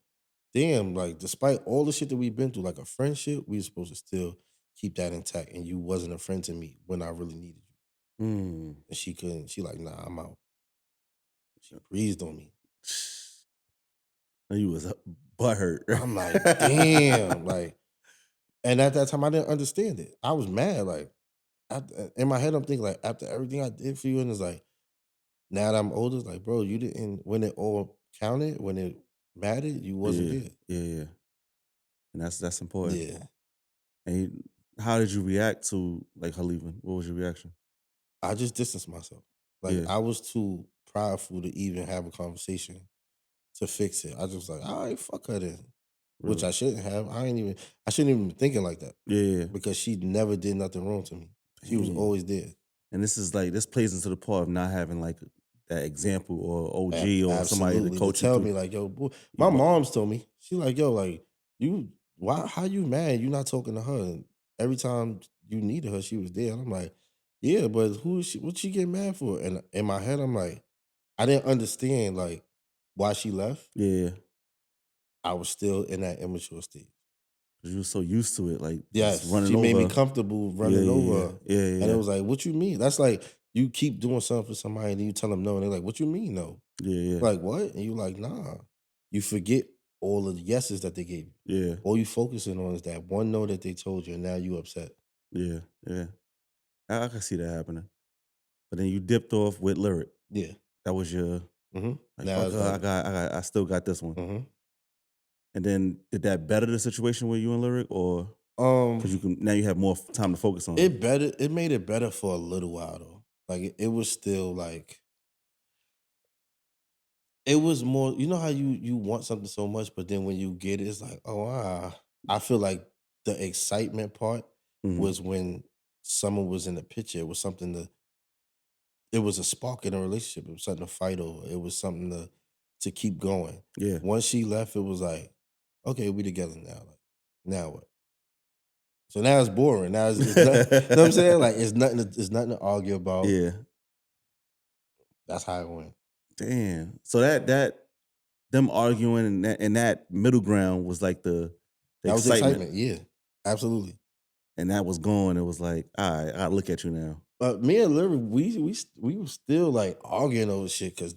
damn, like despite all the shit that we've been through, like a friendship, we were supposed to still keep that intact. And you wasn't a friend to me when I really needed you. Mm. And she couldn't, she like, nah, I'm out. She breezed on me. And you was butthurt. I'm like, damn. Like, and at that time I didn't understand it. I was mad. Like in my head, I'm thinking like after everything I did for you, and it's like now that I'm older, it's like, bro, you didn't when it all counted, when it mattered, you wasn't Yeah. there. Yeah. Yeah. And that's important. Yeah. And how did you react to like her leaving? What was your reaction? I just distanced myself. Like Yeah. I was too prideful to even have a conversation to fix it. I just like, all right, fuck her then. Which Really. I shouldn't have. I shouldn't even be thinking like that. Yeah. Yeah. Because she never did nothing wrong to me. She was Damn. always there. And this is like this plays into the part of not having like that example or OG or somebody to Absolutely. To coach you tell through. me, like, yo, You my bu- mom's told me, she like, yo, like, you why how you mad? You not talking to her. And every time you needed her, she was there. And I'm like, yeah, but who is she what she get mad for? And in my head, I'm like, I didn't understand like why she left. yeah. I was still in that immature stage. 'Cause you were so used to it, like just Yes, running she made me over. comfortable Yeah, running yeah, over yeah, her. yeah, yeah, And it yeah, was like, what you mean? That's like you keep doing something for somebody and then you tell them no, and they're like, what you mean no? yeah, yeah, Like, what? And you like, nah. You forget all of the yeses that they gave you. yeah, All you focusing on is that one no that they told you, and now you upset. yeah, yeah. I can see that happening. But then you dipped off with lyric. Yeah. That was your like Now fuck it's her. like, I still got this one. hmm And then did that better the situation with you and lyric, or um, because you can now you have more time to focus on her? it made it better for a little while though. Like it was still like it was more, you know how you want something so much, but then when you get it, it's like, oh I feel like the excitement part Hmm. was when someone was in the picture. It was something to it was a spark in a relationship. It was something to fight over. It was something to keep going. Yeah, Once she left, it was like, okay, we together now. Like, now what? So now it's boring. Now it's nothing. You know what I'm saying? Like it's nothing to argue about. yeah. That's how it went. Damn. So that them arguing and that middle ground was like the That was the excitement, excitement. Yeah, absolutely. and that was gone. It was like, all right, I look at you now. But me and Larry, we were still like arguing over shit because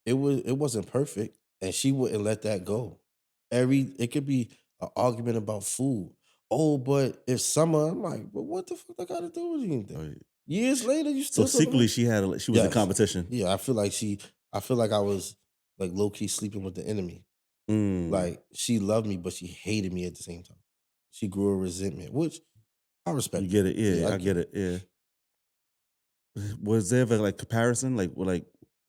it wasn't perfect, and she wouldn't let that go. It could be an argument about food. Oh, but if summer, I'm like, but what the fuck I got to do with anything? Uh, Years later, you So still talking secretly, about? she was in Yes, competition. yeah. I feel like I was like low key sleeping with the enemy. Mm, Like she loved me, but she hated me at the same time. She grew a resentment, which I you respect it. get it? Yeah, Yeah, I I get get it. it. Yeah. Was there ever like comparison, like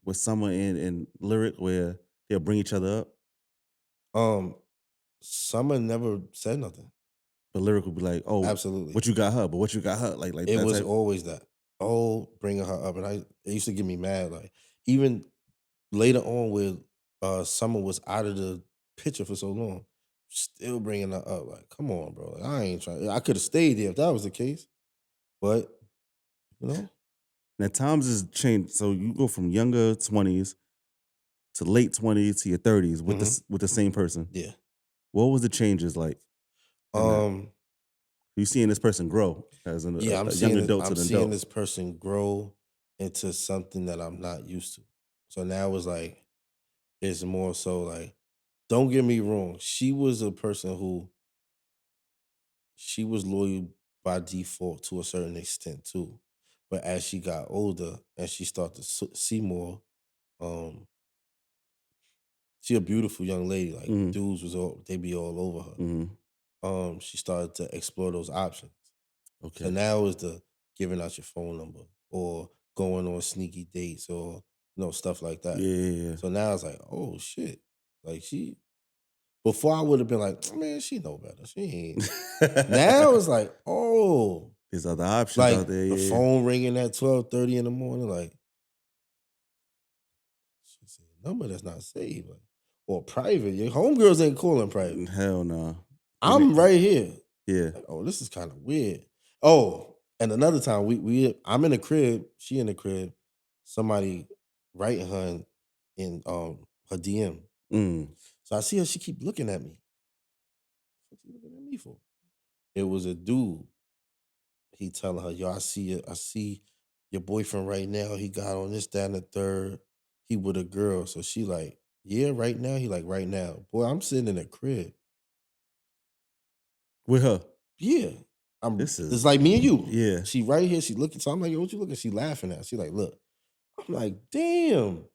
with someone in lyric where they'll bring each other up, Um, Summer never said nothing. but lyric would be like, "Oh, Absolutely. what you got her? But what you got her? Like It that was type." always that. Oh, bringing her up, and it used to get me mad. Like even later on, where Summer was out of the picture for so long, still bringing her up. Like, come on, bro. Like, I ain't trying. I could have stayed there if that was the case, but you know, Now times has changed, so you go from younger 20s to late 20s to your 30s with hmm this with the same person. yeah. What was the changes like in that? Um, You seeing this person grow as yeah. a young adult to I'm an seeing adult. this person grow into something that I'm not used to. So now it's like it's more so like, don't get me wrong. She was a person who she was loyal by default to a certain extent too. But as she got older and she started to see more, um, she a beautiful young lady. Like Mm-hmm. dudes was all they be all over her. Mm-hmm. She started to explore those options. So Okay. now is the giving out your phone number or going on sneaky dates or stuff like that. Yeah. So now it's like, oh shit. Like she before I would have been like, man, she know better. She ain't. Now it's like, oh, There's other options like out there. the Yeah. phone ringing at 12:30 in the morning, like she said, number that's not saved. Like, or private. Your homegirls ain't calling private. Hell no. I'm right here. Yeah. Like, oh, this is kind of weird. Oh, and another time I'm in the crib, she in the crib, somebody writing her in her DM. Mm. So I see her, she keep looking at me. What's she looking at me for? It was a dude. He telling her, yo, I see your boyfriend right now. He got on this, that, and the third. He with a girl. So she like, yeah, right now. He like, right now. Boy, I'm sitting in the crib. With her. Yeah. This It's is like me and you. yeah. She right here. She looking. So I'm like, yo, what you looking? She laughing at. She like, look. I'm like, damn.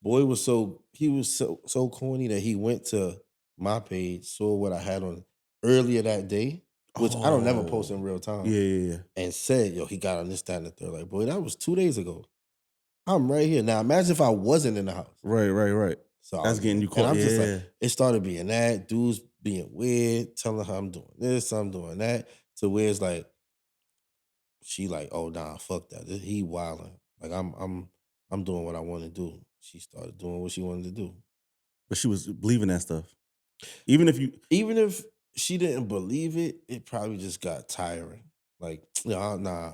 Boy he was so corny that he went to my page, saw what I had on earlier that day, which I don't never post in Oh. real time, Yeah. and said, yo, he got on this, that, and the third. Like, boy, that was 2 days ago. I'm right here. Now imagine if I wasn't in the house. Right. So That's getting you and caught. I'm just like, Yeah. it started being that, dudes being weird, telling her I'm doing this, I'm doing that, to where it's like, she like, oh nah, fuck that. He wilding. Like I'm doing what I want to do. She started doing what she wanted to do. But she was believing that stuff. Even if you Even if she didn't believe it, it probably just got tiring. Like, nah.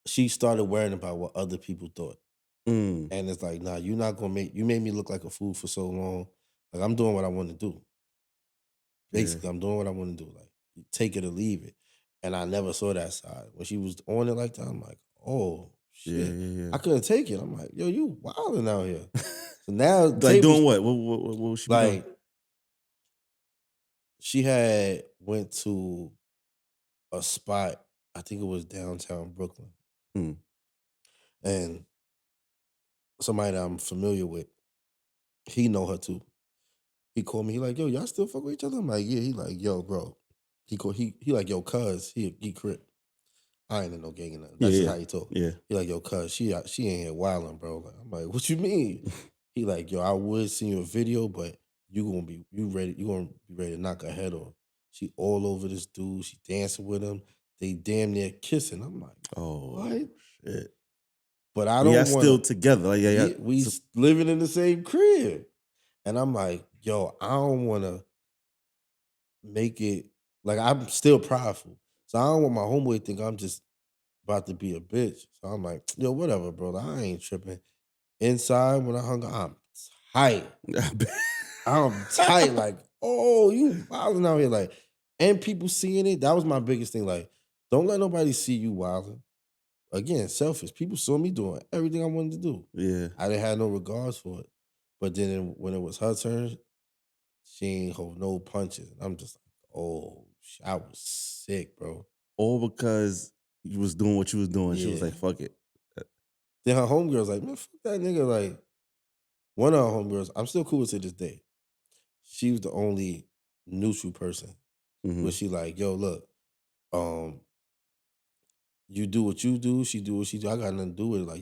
She started worrying about what other people thought. mm, And it's like, nah, you're not gonna you made me look like a fool for so long. Like, I'm doing what I want to do. yeah. Basically, I'm doing what I want to do. Like, take it or leave it. And I never saw that side. When she was on it like that, I'm like, oh shit. Yeah. I couldn't take it. I'm like, yo, you wilding out here. So now Like tables doing what? What would she be doing? like she had went to a spot, I think it was downtown Brooklyn. Mm. And somebody that I'm familiar with, he know her too. He called me, he like, yo, y'all still fuck with each other? I'm like, yeah. He like, yo, bro. He like, yo, cuz, he crip. I ain't in no gang or nothing. That's just how he talk. Yeah. He like, yo, cuz, she ain't here wilding, bro. Like, I'm like, what you mean? He like, yo, I would send you a video, but you gonna be ready to knock her head off. She all over this dude. She dancing with him. They damn near kissing. I'm like, Oh what? shit. But I But y'all don't want still to. together. Like yeah. We So, living in the same crib. And I'm like, yo, I don't want to make it, like, I'm still prideful. So I don't want my homeboy to think I'm just about to be a bitch. So I'm like, yo, whatever, bro. I ain't tripping. Inside, when I hung out, I'm tight. I'm tight. Like, oh, you wilding out here. Like, and people seeing it. That was my biggest thing. Like, don't let nobody see you wilding. Again, selfish. People saw me doing everything I wanted to do. yeah. I didn't have no regards for it. But then when it was her turn, she ain't hold no punches. And I'm just like, oh, I was sick, bro. All because you was doing what you was doing. She was Yeah. like, fuck it. Then her homegirl's like, man, fuck that nigga. Like, one of her homegirls, I'm still cool with to this day. She was the only neutral person Mm-hmm. where she like, yo, look, um, you do what you do, she do what she do. I got nothing to do with it. Like,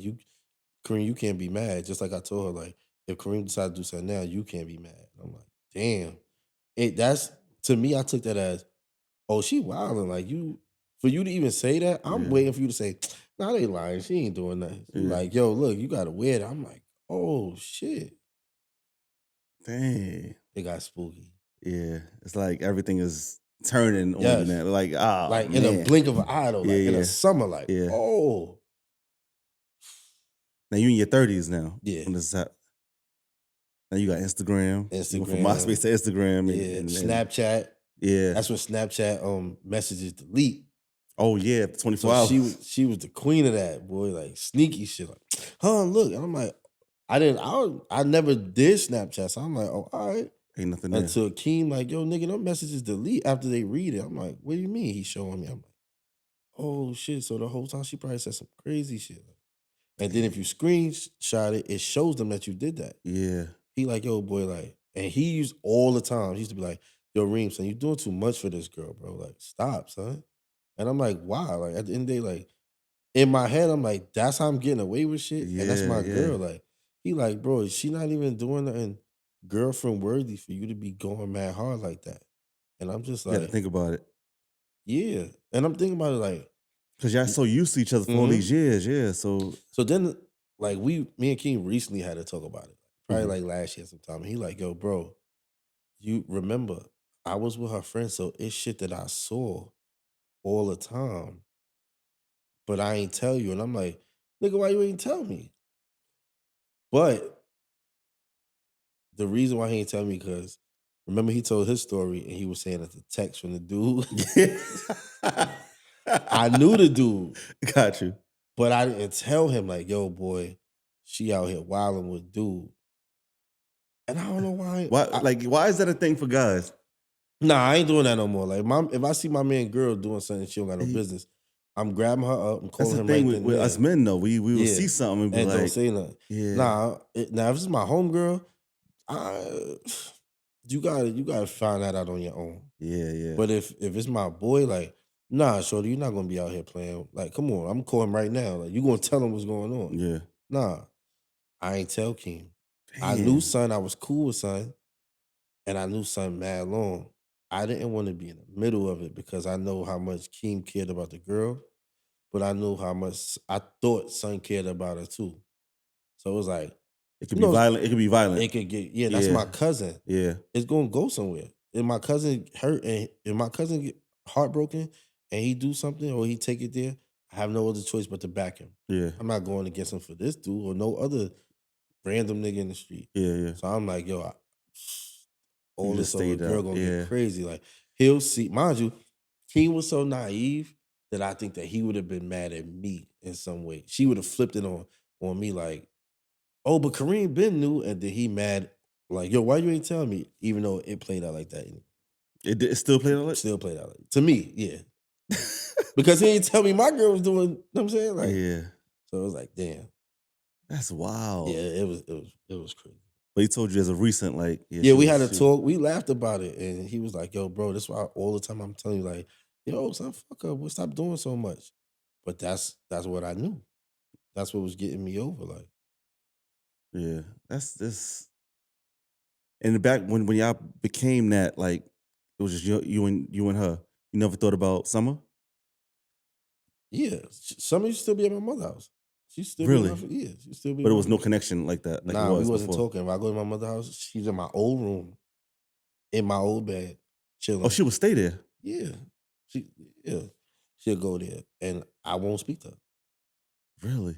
Kareem, you can't be mad. Just like I told her, like, if Kareem decides to do something now, you can't be mad. I'm like, damn. That's, to me, I took that as, oh, she wilding. Like, for you to even say that, I'm Yeah. waiting for you to say, nah, they lying. She ain't doing nothing. She Yeah. like, yo, look, you gotta wear that. I'm like, oh shit. Dang. It got spooky. Yeah. It's like everything is turning on you Yes. now. Like, ah, Like man. in a blink of an eye, though. Like in Yeah. a summer, like, Yeah. oh. Now you in your 30s now. Yeah. When this hap- Now you got Instagram. You went from MySpace to Instagram. Yeah. And Snapchat. yeah. That's when Snapchat messages delete. Oh yeah, 24 So hours. she was the queen of that, boy. Like sneaky shit. Like, huh, look. And I'm like, I never did Snapchat. So I'm like, oh, all right. Ain't nothing there. Until Keem like, yo, nigga, them messages delete after they read it. I'm like, what do you mean? He's showing me. I'm like, oh shit. So the whole time she probably said some crazy shit. And then if you screenshot it, it shows them that you did that. Yeah. He like, yo, boy, like, and he used all the time. He used to be like, yo, Reem, son, you doing too much for this girl, bro. Like, stop, son. And I'm like, why? Like, at the end of the day, like, in my head, I'm like, that's how I'm getting away with shit. And that's Yeah, my yeah. girl. Like, he like, bro, is she not even doing nothing girlfriend worthy for you to be going mad hard like that? And I'm just You got to like, think about it. yeah. And I'm thinking about it like, Because y'all so used to each other for all mhm. these years. Yeah. So, So then, like, me and King recently had to talk about it. Probably mhm. like last year sometime. And he like, yo, bro, you remember I was with her friends, so it's shit that I saw all the time, but I ain't tell you. And I'm like, nigga, why you ain't tell me? But the reason why he ain't tell me because remember he told his story and he was saying it's a text from the dude. I knew the dude, Got you. but I didn't tell him like, yo, boy, she out here wilding with dude. And I don't know why. Why? Like, why is that a thing for guys? Nah, I ain't doing that no more. Like, if I see my man girl doing something she don't got no He- business, I'm grabbing her up and That's calling the him thing right with, then and us there. men, though. We will Yeah, see something and be and don't like, say nothing. yeah, Nah, now if this is my homegirl, I you gotta find that out on your own. yeah, yeah, But if it's my boy, like, nah, shorty, you're not gonna be out here playing. Like, come on, I'm calling him right now. Like, you gonna tell him what's going on? yeah. Nah, I ain't tell Keem. I knew Damn. son, I was cool with son, and I knew son mad long. I didn't want to be in the middle of it because I know how much Keem cared about the girl, but I knew how much I thought son cared about her too. So it was like, It could you be know, violent. It could be violent. it could get, yeah, that's Yeah, my cousin. yeah, It's gonna go somewhere. If my cousin hurt and if my cousin get heartbroken and he do something or he take it there, I have no other choice but to back him. yeah, I'm not going against him for this dude or no other random nigga in the street. yeah, yeah. So I'm like, yo, You all just this over a stayed girl out. gonna get Yeah, crazy. Like he'll see, mind you, he was so naive that I think that he would have been mad at me in some way. She would have flipped it on me like, oh, but Kareem been knew, and then he mad like, yo, why you ain't telling me? Even though it played out like that, it still played out. still played out like to me, yeah, because he didn't tell me my girl was doing. You know what I'm saying, like, Yeah, so it was like, damn, that's wild. yeah, it was crazy. But he told you as a recent, like, yeah, Yeah, she we had was. a talk. We laughed about it, and he was like, "Yo, bro, that's why all the time I'm telling you, like, yo, son, fuck up, we stop doing so much." But that's what I knew. That's what was getting me over. Like, Yeah, that's this. In the back when y'all became that, like, it was just you and her. You never thought about Summer, yeah, some used to still be at my mother's house. She still be in my really, yeah, she still be but in it my was no connection like that, like it Nah, we was wasn't before. talking. If I go to my mother's house, she's in my old room, in my old bed, Oh, chilling. she would stay there, Yeah, she yeah, she'll go there, and I won't speak to her. really.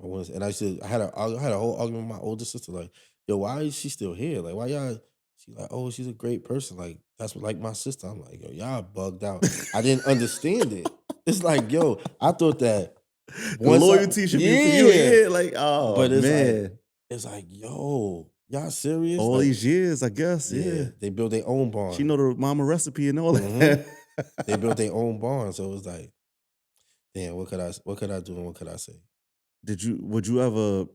And I had a whole argument with my older sister. Like, yo, why is she still here? Like, why y'all? She like, oh, she's a great person. Like, that's like my sister. I'm like, yo, y'all bugged out. I didn't understand it. It's like, yo, I thought that The once I, loyalty should be for you, yeah, yeah. Like, oh but man, it's like, yo, y'all serious? all Like, these years, I guess, yeah, yeah. they built their own She barn. know the mama recipe and all Hmm. that. They built their own barn, so it was like, damn, what could I do and what could I say? Would you ever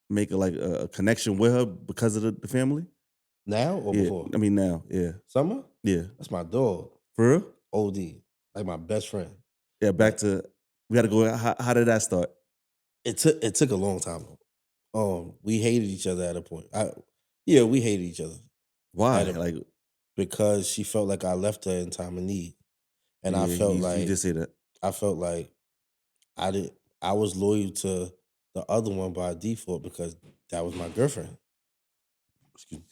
make a connection with her because of the family? Now or Yeah, before? I mean now, yeah, Summer? yeah. That's my dog. For real? OD, like my best friend. Yeah. Back Like to we got to go. How did that start? it took a long time. We hated each other at a point. Yeah, we hated each other Why? at a Like, because she felt like I left her in time of need, and yeah, you just say that. I felt like I did. I was loyal to the other one by default because that was my girlfriend. Excuse me.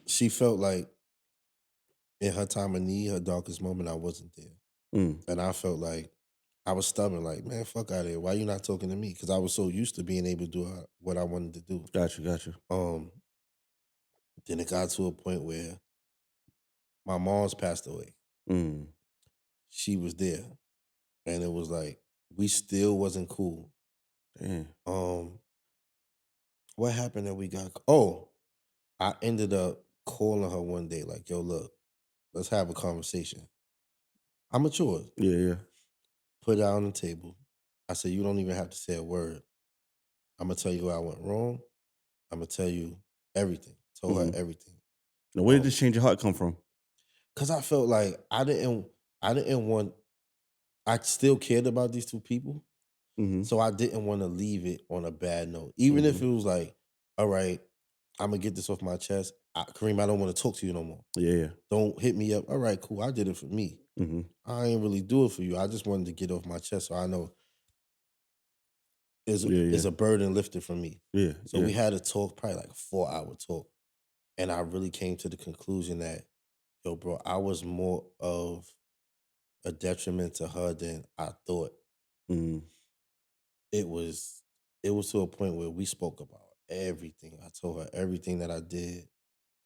She felt like in her time of need, her darkest moment, I wasn't there, Mm, and I felt like I was stubborn. Like, man, fuck out of here. Why you not talking to me? Because I was so used to being able to do what I wanted to do. got you, got you. Um, then it got to a point where my mom's passed away. Mm, She was there, and it was like we still wasn't cool. damn. Um, What happened that we got? Oh, I ended up calling her one day, like, yo, look, let's have a conversation. I matured. Yeah, yeah. Put it out on the table. I said, you don't even have to say a word. I'm gonna tell you where I went wrong. I'm gonna tell you everything. Told her Mm-hmm. everything. Now, where did this change of heart come from? Cause I felt like I didn't want I still cared about these two people. Mm-hmm. So I didn't want to leave it on a bad note. Even Mm-hmm. if it was like, all right, I'm gonna get this off my chest. Kareem, I don't want to talk to you no more. Yeah, yeah. Don't hit me up. All right, cool. I did it for me. Mm-hmm. I ain't really do it for you. I just wanted to get off my chest so I know Yeah, yeah. is a burden lifted from me. Yeah, So yeah. we had a talk, probably like a 4 hour talk. And I really came to the conclusion that, yo, bro, I was more of a detriment to her than I thought. Mm-hmm. It was it was to a point where we spoke about everything. I told her everything that I did.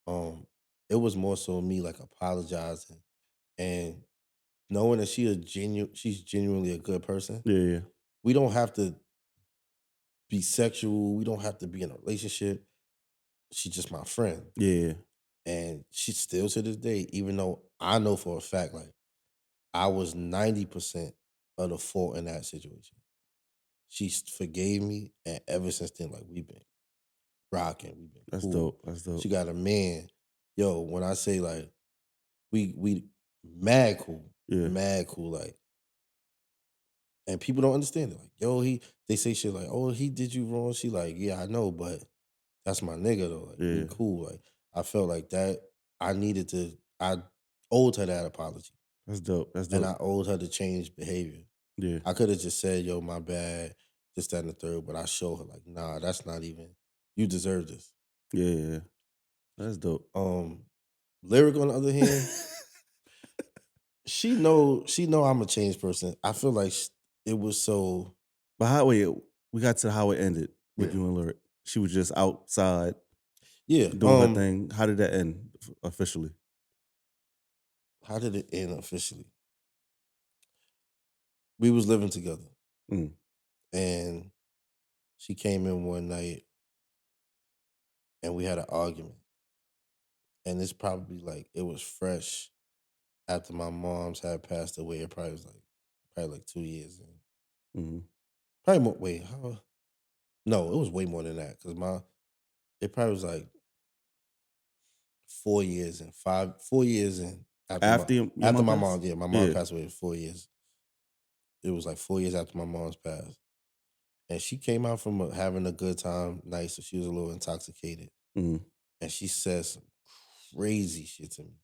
Um, it was more so me like apologizing and knowing that she's genuinely a good person. Yeah, yeah. We don't have to be sexual. We don't have to be in a relationship. She's just my friend. Yeah, yeah. And she's still to this day, even though I know for a fact, like I was 90% of the fault in that situation. She forgave me, and ever since then, like we've been rocking, we've been That's cool. dope. That's dope. She got a man. Yo, when I say like we Yeah. mad cool, like, and people don't understand it. Like, yo, they say shit like, oh, he did you wrong. She like, yeah, I know, but that's my nigga though. Like, we Yeah. cool. Like, I felt like that. I owed her that apology, That's dope. That's and dope. I owed her to change behavior. Yeah. I could have just said, yo, my bad, this, that, and the third, but I showed her like, nah, that's not even. You deserve this. Yeah, yeah, yeah. That's dope. Um, Lyric on the other hand, she know I'm a changed person. I feel like it was so But how wait, we got to how it ended with yeah you and Lyric. She was just outside yeah. doing her thing. How did that end officially? How did it end officially? We was living together, Mm, and she came in one night, and we had an argument, and it's probably like it was fresh after my mom's had passed away. It probably like 2 years in. mm-hmm. Probably more. Wait, how? No, it was way more than that because it probably was like 4 years and 4 years in After your after mom my passed? mom, yeah, my mom Yeah. passed away 4 years. It was like 4 years after my mom's passed. And she came out from having a good time, nice, so she was a little intoxicated. Mm-hmm. And she said some crazy shit to me.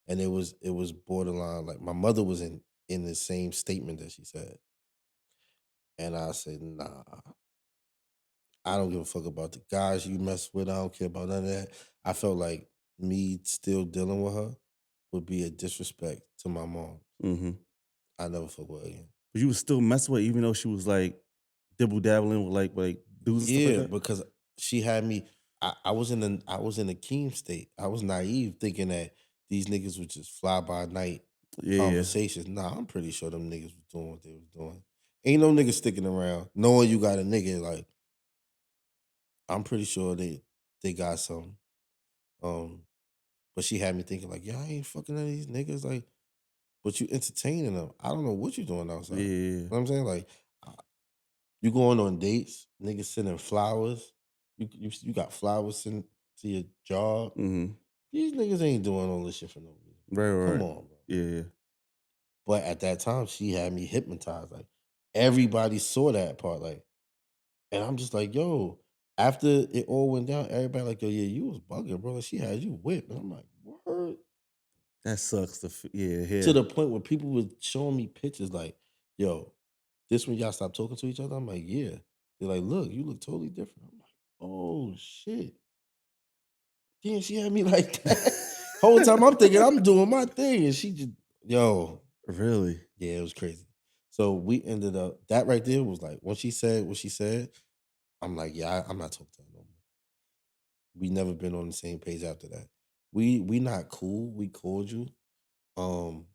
And it was borderline like my mother was in the same statement that she said. And I said, nah, I don't give a fuck about the guys you mess with. I don't care about none of that. I felt like me still dealing with her would be a disrespect to my mom. Mm-hmm. I never fuck with her again. But you was still messing with her even though she was like dibble dabbling with like dudes and stuff like Yeah, that? because she had me. I was in a Keem state. I was naive, thinking that these niggas would just fly by night Yeah, yeah. conversations. Nah, I'm pretty sure them niggas was doing what they was doing. Ain't no niggas sticking around knowing you got a nigga. Like I'm pretty sure they got some. Um, but she had me thinking like, yeah, I ain't fucking none of these niggas. Like, but you entertaining them. I don't know what you doing outside. Yeah, You yeah, yeah. know what I'm saying? Like, you going on dates, niggas sending flowers. You got flowers sent to your job. Mm-hmm. These niggas ain't doing all this shit for no reason. Right, right, Come right. on, bro. Yeah, yeah. But at that time, she had me hypnotized. Like everybody saw that part. Like, and I'm just like, yo. After it all went down, everybody like, yo, yeah, you was bugging, bro. Like, she had you whipped. And I'm like, word. That sucks yeah, To yeah. the point where people were showing me pictures like, yo, this when y'all stop talking to each other? I'm like, yeah. They're like, look, you look totally different. I'm like, oh shit. Yeah, she had me like that. Whole time I'm thinking I'm doing my thing. And she just, yo, Really? yeah, it was crazy. So we ended up, that right there was like, when she said what she said, I'm like, yeah, I'm not talking to her no more. We never been on the same page after that. We not cool. We cordial. Um,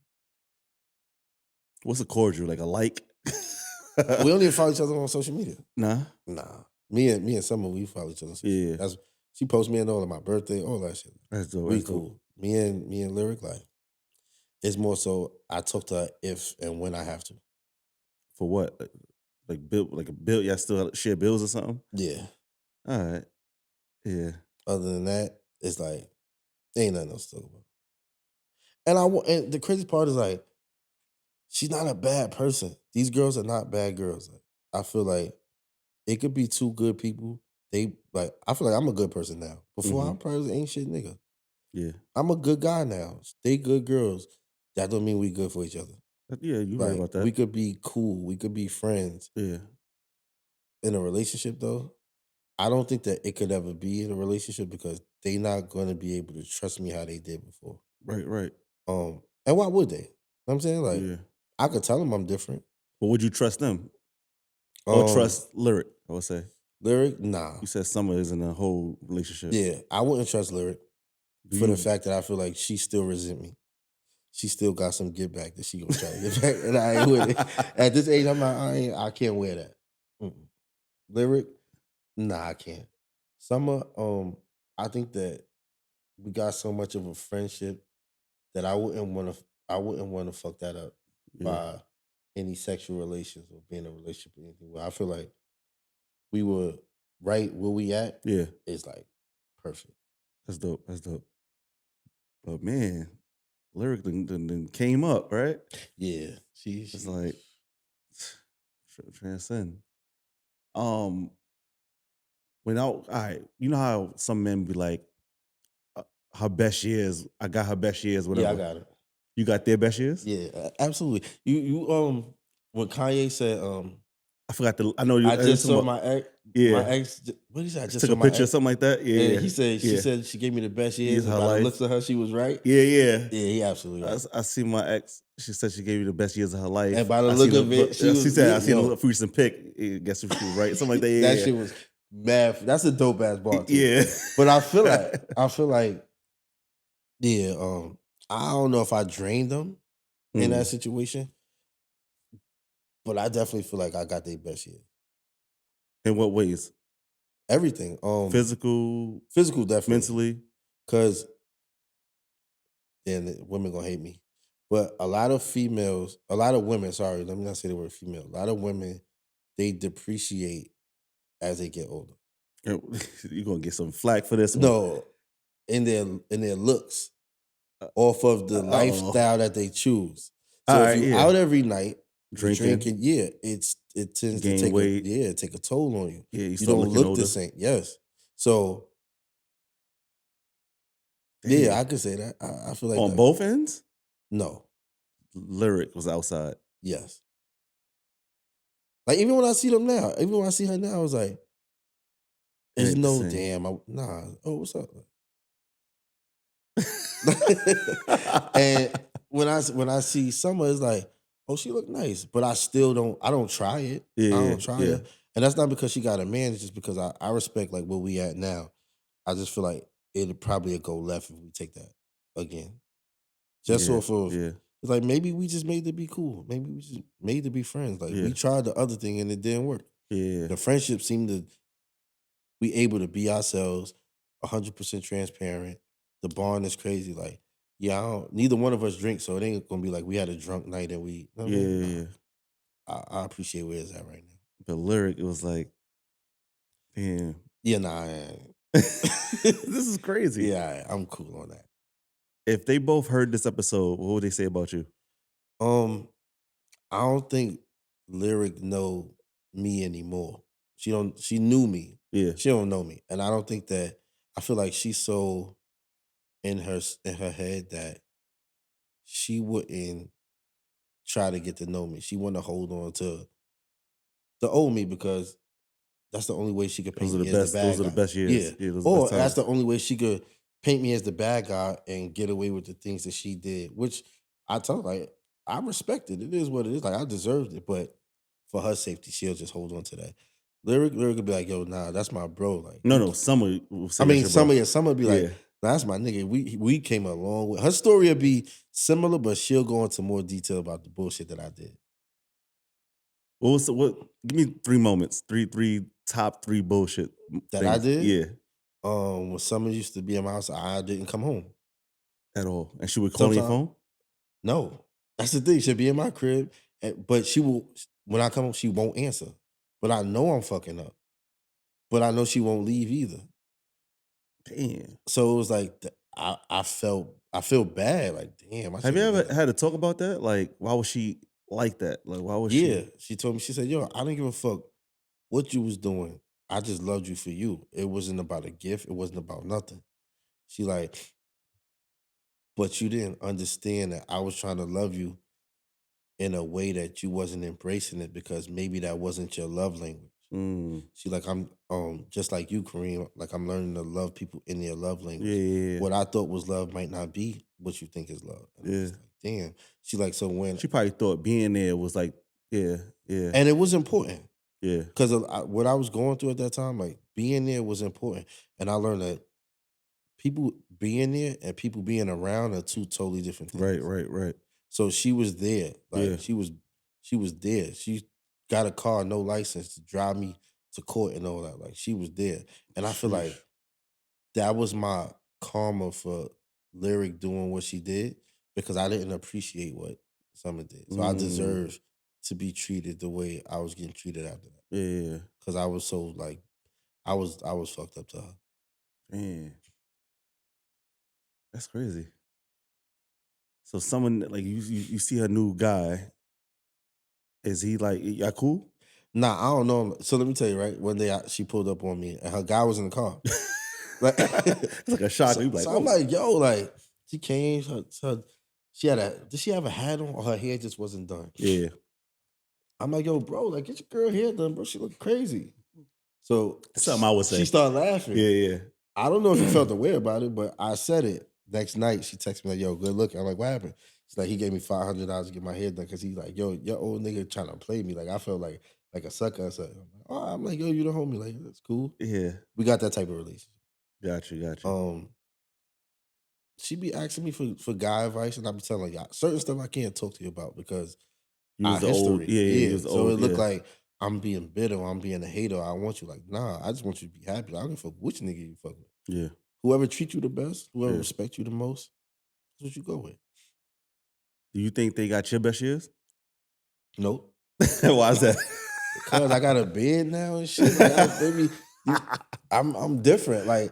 What's a cordial? Like a like? we don't even follow each other on social media. Nah. Nah. Me and Summer, we follow each other. Yeah. That's she posts me and all of my birthday, all that shit. That's dope. We That's dope. cool. Me and Lyric, like it's more so I talk to her if and when I have to. For what? Like bill, like a bill. Y'all still share bills or something? Yeah. All right. Yeah. Other than that, it's like ain't nothing else to talk about. And the crazy part is like she's not a bad person. These girls are not bad girls. Like I feel like it could be two good people. They like I feel like I'm a good person now. Before I Mm-hmm. probably ain't shit nigga. Yeah. I'm a good guy now. They good girls. That don't mean we good for each other. Yeah. You right Like about we that. could be cool. We could be friends. Yeah. In a relationship though, I don't think that it could ever be in a relationship because they not gonna be able to trust me how they did before. Right. Right. And why would they? You know what I'm saying? Like Yeah. I could tell them I'm different. But would you trust them or Um trust Lyric? I would say Lyric, nah. you said Summer is in a whole relationship. Yeah, I wouldn't trust Lyric Do for the you? fact that I feel like she still resent me. She still got some get back that she gonna try to get back, and I ain't with it. At this age, I'm like, I can't wear that. Mm-mm. Lyric, nah, I can't. Summer, I think that we got so much of a friendship that I wouldn't want to fuck that up Yeah. by any sexual relations or being in a relationship or anything. Where I feel like we were right where we at Yeah. is like perfect. That's dope. That's dope. But man, Lyric then came up, right? Yeah, It's like transcend. Um, when I all right, you know how some men be like, uh, her best years, I got her best years, yeah, I whatever. got it. You got their best years? Yeah, absolutely. You when Kanye said I forgot the. I know you. I just saw About, my yeah, ex. What did he say? I just just took saw a my picture or ex. something like that. Yeah, Yeah, he said she yeah. said she gave me the best Years years, of and her by the life. looks of her, she was right. Yeah, yeah. Yeah, he absolutely right. I see my ex. She said she gave you the best years of her life. And by the I look seen of it, she she was said I seen a yo. little recent pic. Guess if she was right, something like that. Yeah, That shit was mad. That's a dope ass bar too. yeah. But I feel like yeah. I don't know if I drained them in that Mm. situation, but I definitely feel like I got their best year. In what ways? Everything. Physical, Physical definitely, mentally. because then the women gonna hate me. But a lot of females, a lot of women. Sorry, let me not say the word female. A lot of women, they depreciate as they get older. You're gonna get some flack for this one. No, in their looks, Uh off of the oh. lifestyle that they choose. All So if right, you yeah. out every night, you Drinking, drinking, yeah, it tends to gain weight. take a toll on you. Yeah, you You start don't looking look the older. same. Yes. So yeah, Damn. I could say that. I feel like On that. both ends, No. Lyric was outside. Yes. Like even when I see them now, even when I see her now, I was like, It there's ain't the no same. damn. Nah. Oh, what's up? And when I see Summer, it's like, oh, she look nice, but I don't try it. I Yeah, don't try yeah, it, and that's not because she got a man. It's just because I respect like where we at now. I just feel like it'd probably go left if we take that again. Just yeah, off of yeah, it's like maybe we just made to be cool. Maybe we just made to be friends. Like yeah, we tried the other thing and it didn't work. yeah. The friendship seemed to we able to be ourselves, 100% transparent. The bond is crazy. Like, yeah, neither one of us drink, so it ain't gonna be like we had a drunk night and we. You know what I Yeah, mean? yeah, Nah, yeah. I appreciate where it's at right now. But Lyric, it was like, damn. Yeah, nah, I ain't. This is crazy. Yeah, I'm cool on that. If they both heard this episode, what would they say about you? Um, I don't think Lyric know me anymore. She don't. She knew me. Yeah. She don't know me, and I don't think that. I feel like she's so in her head that she wouldn't try to get to know me. She want to hold on to the old me because that's the only way she could Those paint are the me as the best. Those bad are the guy. best Yeah. years. Yeah, those are the Or best that's times. the only way she could paint me as the bad guy and get away with the things that she did, which I tell her, like, I respect it. It is what it is. Like, I deserved it. But for her safety, she'll just hold on to that. Lyric would be like, yo, nah, that's my bro. Like, No. Summer will say I that's mean, your bro. some would be like, Yeah. nah, that's my nigga. We came a long way. Her story would be similar, but she'll go into more detail about the bullshit that I did. What was what? Give me 3 moments. Three top 3 bullshit that I things. did. Yeah, When summer used to be in my house, I didn't come home. at all. And she would call on your Sometimes phone? no, that's the thing. She'll be in my crib, but she will. When I come home, she won't answer. But I know I'm fucking up. But I know she won't leave either. Damn. So it was like I feel bad. Like damn, I Have you shouldn't have ever did that. had to talk about that? Like, why was she like that? Like, why was Yeah, she she told me. She said, "Yo, I don't give a fuck what you was doing. I just loved you for you. It wasn't about a gift. It wasn't about nothing." She like, but you didn't understand that I was trying to love you in a way that you wasn't embracing it because maybe that wasn't your love language. Mm. She like, I'm just like you, Kareem. Like I'm learning to love people in their love Yeah, language. yeah, What I thought was love might not be what you think is love. And yeah. I'm Yeah. just like, damn. She like, so when She probably thought being there was like, yeah, yeah, and it was important yeah. because what I was going through at that time, like being there was important, and I learned that people being there and people being around are two totally different Right, things. right, right. So she was there, Yeah. like she was there. She got a car, no license, to drive me to court and all that. Like she was there, and I feel like Sheesh. that was my karma for Lyric doing what she did because I didn't appreciate what Summer did. So I Mm. deserve to be treated the way I was getting treated after that Yeah, yeah, yeah. because I was so like I was fucked up to her. Man, that's crazy. So someone like you see her new guy. Is he like y'all cool? Nah, I don't know. So let me tell you, right? One day she pulled up on me and her guy was in the car. Like, It's like a shock. You be like, so I'm whoa. like, yo, like she came, she had did she have a hat on or her hair just wasn't done? Yeah. I'm like, yo, bro, like get your girl hair done, bro. She look crazy. So That's something I would she say. started laughing. Yeah, yeah. I don't know if he felt aware about it, but I said it. Next night, she texted me like, yo, good looking. I'm like, what happened? She's like, he gave me $500 to get my hair done because he's like, yo, your old nigga trying to play me. Like, I felt like a sucker. So I'm like, yo, you the homie. Like, that's cool. Yeah. We got that type of relationship. Got you, got you. Um, she be asking me for guy advice, and I be telling y'all certain stuff I can't talk to you about because You our was the old, history. yeah, yeah, you Yeah. was the So it old, looked yeah. like I'm being bitter, or I'm being a hater. I want you like, nah, I just want you to be happy. I don't give a fuck which nigga you fuck with. Yeah, Whoever treats you the best, whoever yeah. respects you the most, that's what you go with. Do you think they got your best years? Nope. Why is that? Cause I got a bed now and shit. Like I'm different. Like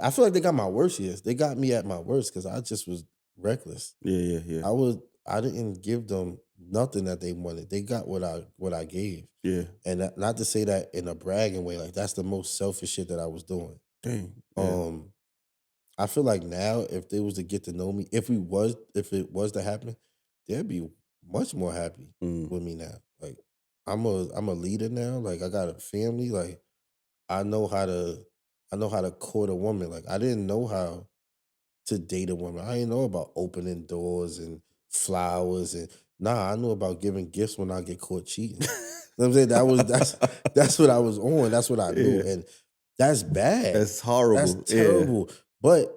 I feel like they got my worst years. They got me at my worst because I just was reckless. Yeah, yeah, yeah. I didn't give them nothing that they wanted. They got what I gave. Yeah. And not to say that in a bragging way, like that's the most selfish shit that I was doing. Dang. Yeah. Um, I feel like now if they was to get to know me, if it was to happen, they'd be much more happy Mm. with me now. Like I'm a leader now. Like I got a family. Like I know how to court a woman. Like I didn't know how to date a woman. I didn't know about opening doors and flowers and I knew about giving gifts when I get caught cheating. You know what I'm saying? That's what I was on. That's what I knew. Yeah. And that's bad. That's That's horrible. Yeah. terrible. But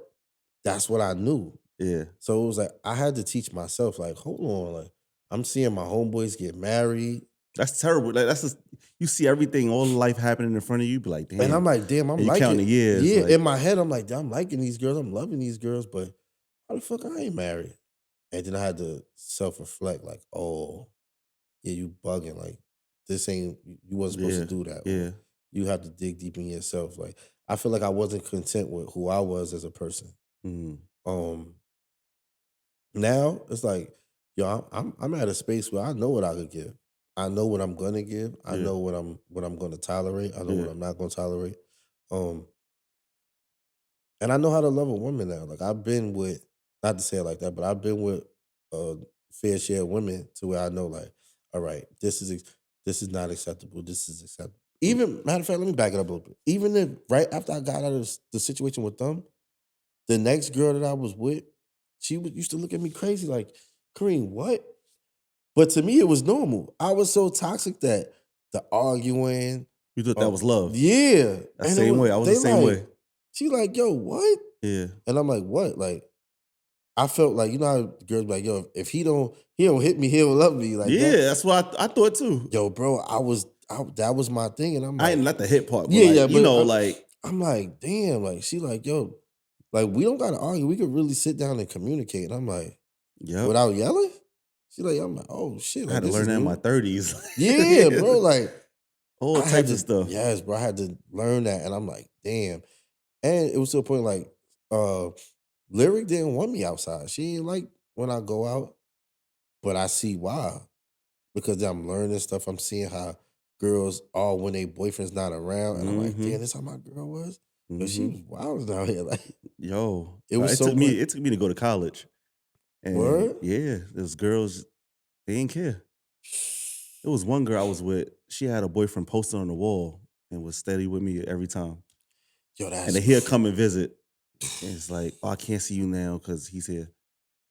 that's what I knew. Yeah. So it was like I had to teach myself, like, hold on, like I'm seeing my homeboys get married. That's terrible. Like that's just you see everything, all life happening in front of you, be like, damn. And I'm like, damn, I'm and you liking counting the years. Yeah, like, in my head, I'm like, damn, I'm liking these girls, I'm loving these girls, but how the fuck I ain't married? And then I had to self-reflect, like, oh, yeah, you bugging. Like, this ain't you wasn't supposed yeah, to do that. yeah. Or you have to dig deep in yourself. Like, I feel like I wasn't content with who I was as a person. Mm. Um, Now it's like, yo, I'm at a space where I know what I could give. I know what I'm gonna give. I Yeah. know what I'm gonna tolerate. I know what Yeah. I'm not gonna tolerate. Um, and I know how to love a woman now. Like I've been with, not to say it like that, but I've been with a fair share of women to where I know, like, all right, this is not acceptable. This is acceptable. Mm. Even matter of fact, let me back it up a little bit. Even if right after I got out of the situation with them, the next girl that I was with, used to look at me crazy, like, Kareem, what? But to me, it was normal. I was so toxic that the arguing, You thought that was love. yeah, That and it same was way. I was the they same like, way. she like, yo, what? Yeah. And I'm like, what? Like, I felt like, you know how girls be like, yo, if he don't hit me, he'll love me like Yeah, that. that's what I thought too. Yo, bro, that was my thing, and I'm I ain't like, not the hit part, but yeah, like, yeah, you but know, like, I'm like, damn, like she like, yo, like we don't gotta argue. We could really sit down and communicate. And I'm like, yep. without yelling? She like, I'm like, oh shit, I like had to this learn is that in my new. 30s. Yeah, bro. Like All I had types of to, stuff. yes, bro. I had to learn that. And I'm like, damn. And it was to a point like uh Lyric didn't want me outside. She ain't like when I go out, but I see why. Because I'm learning stuff. I'm seeing how girls are when their boyfriend's not around. And I'm like, Mm-hmm. damn, this how my girl was? But she Mm-hmm. was wild down here. Like Yo, it was it so took much me. It took me to go to college, and word. yeah, those girls they didn't care. There was one girl I was with. She had a boyfriend posted on the wall and was steady with me every time. Yo, And that's then he'll come and visit. And it's like, oh, I can't see you now because he's here.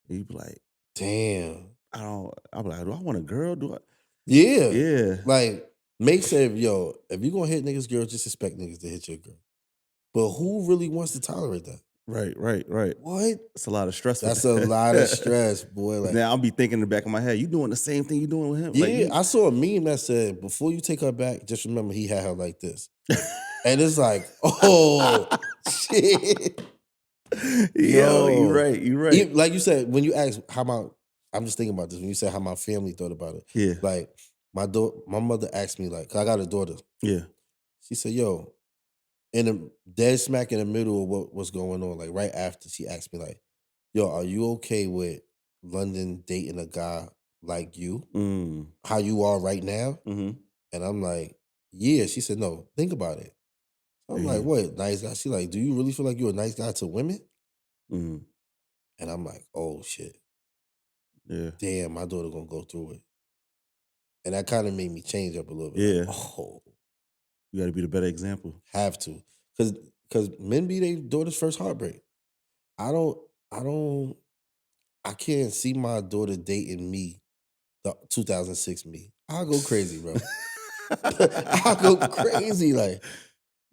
And you be like, damn. I don't. I'm like, do I want a girl? Do I? Yeah. Yeah. Like, Make said, yo, if you gonna hit niggas, girl, just expect niggas to hit your girl. But who really wants to tolerate that? Right. What? It's a lot of stress with That's a lot of that. stress, boy. 'Cause Like, now I'll be thinking in the back of my head, you doing the same thing you doing with him? Like yeah, you. I saw a meme that said, before you take her back, just remember he had her like this. And it's like, oh shit. Yo, you Yo. right. You right. Like you said, when you asked how my I'm just thinking about this. When you said how my family thought about it. Yeah. Like my mother asked me, like, 'cause I got a daughter. Yeah. She said, yo, in the dead smack in the middle of what was going on, like right after she asked me, like, yo, are you okay with London dating a guy like you? Mm. How you are right now? Mm-hmm. And I'm like, yeah. She said, no, think about it. I'm like, Damn. what? Nice guy. She like, do you really feel like you're a nice guy to women? Mm. And I'm like, oh shit. Yeah. Damn, my daughter gonna go through it. And that kind of made me change up a little bit. Like, Yeah. oh, You got to be the better example. have to. Cause men be their daughter's first heartbreak. I don't, I don't, I can't see my daughter dating me, the 2006 me. I'll go crazy, bro. I'll go crazy. Like,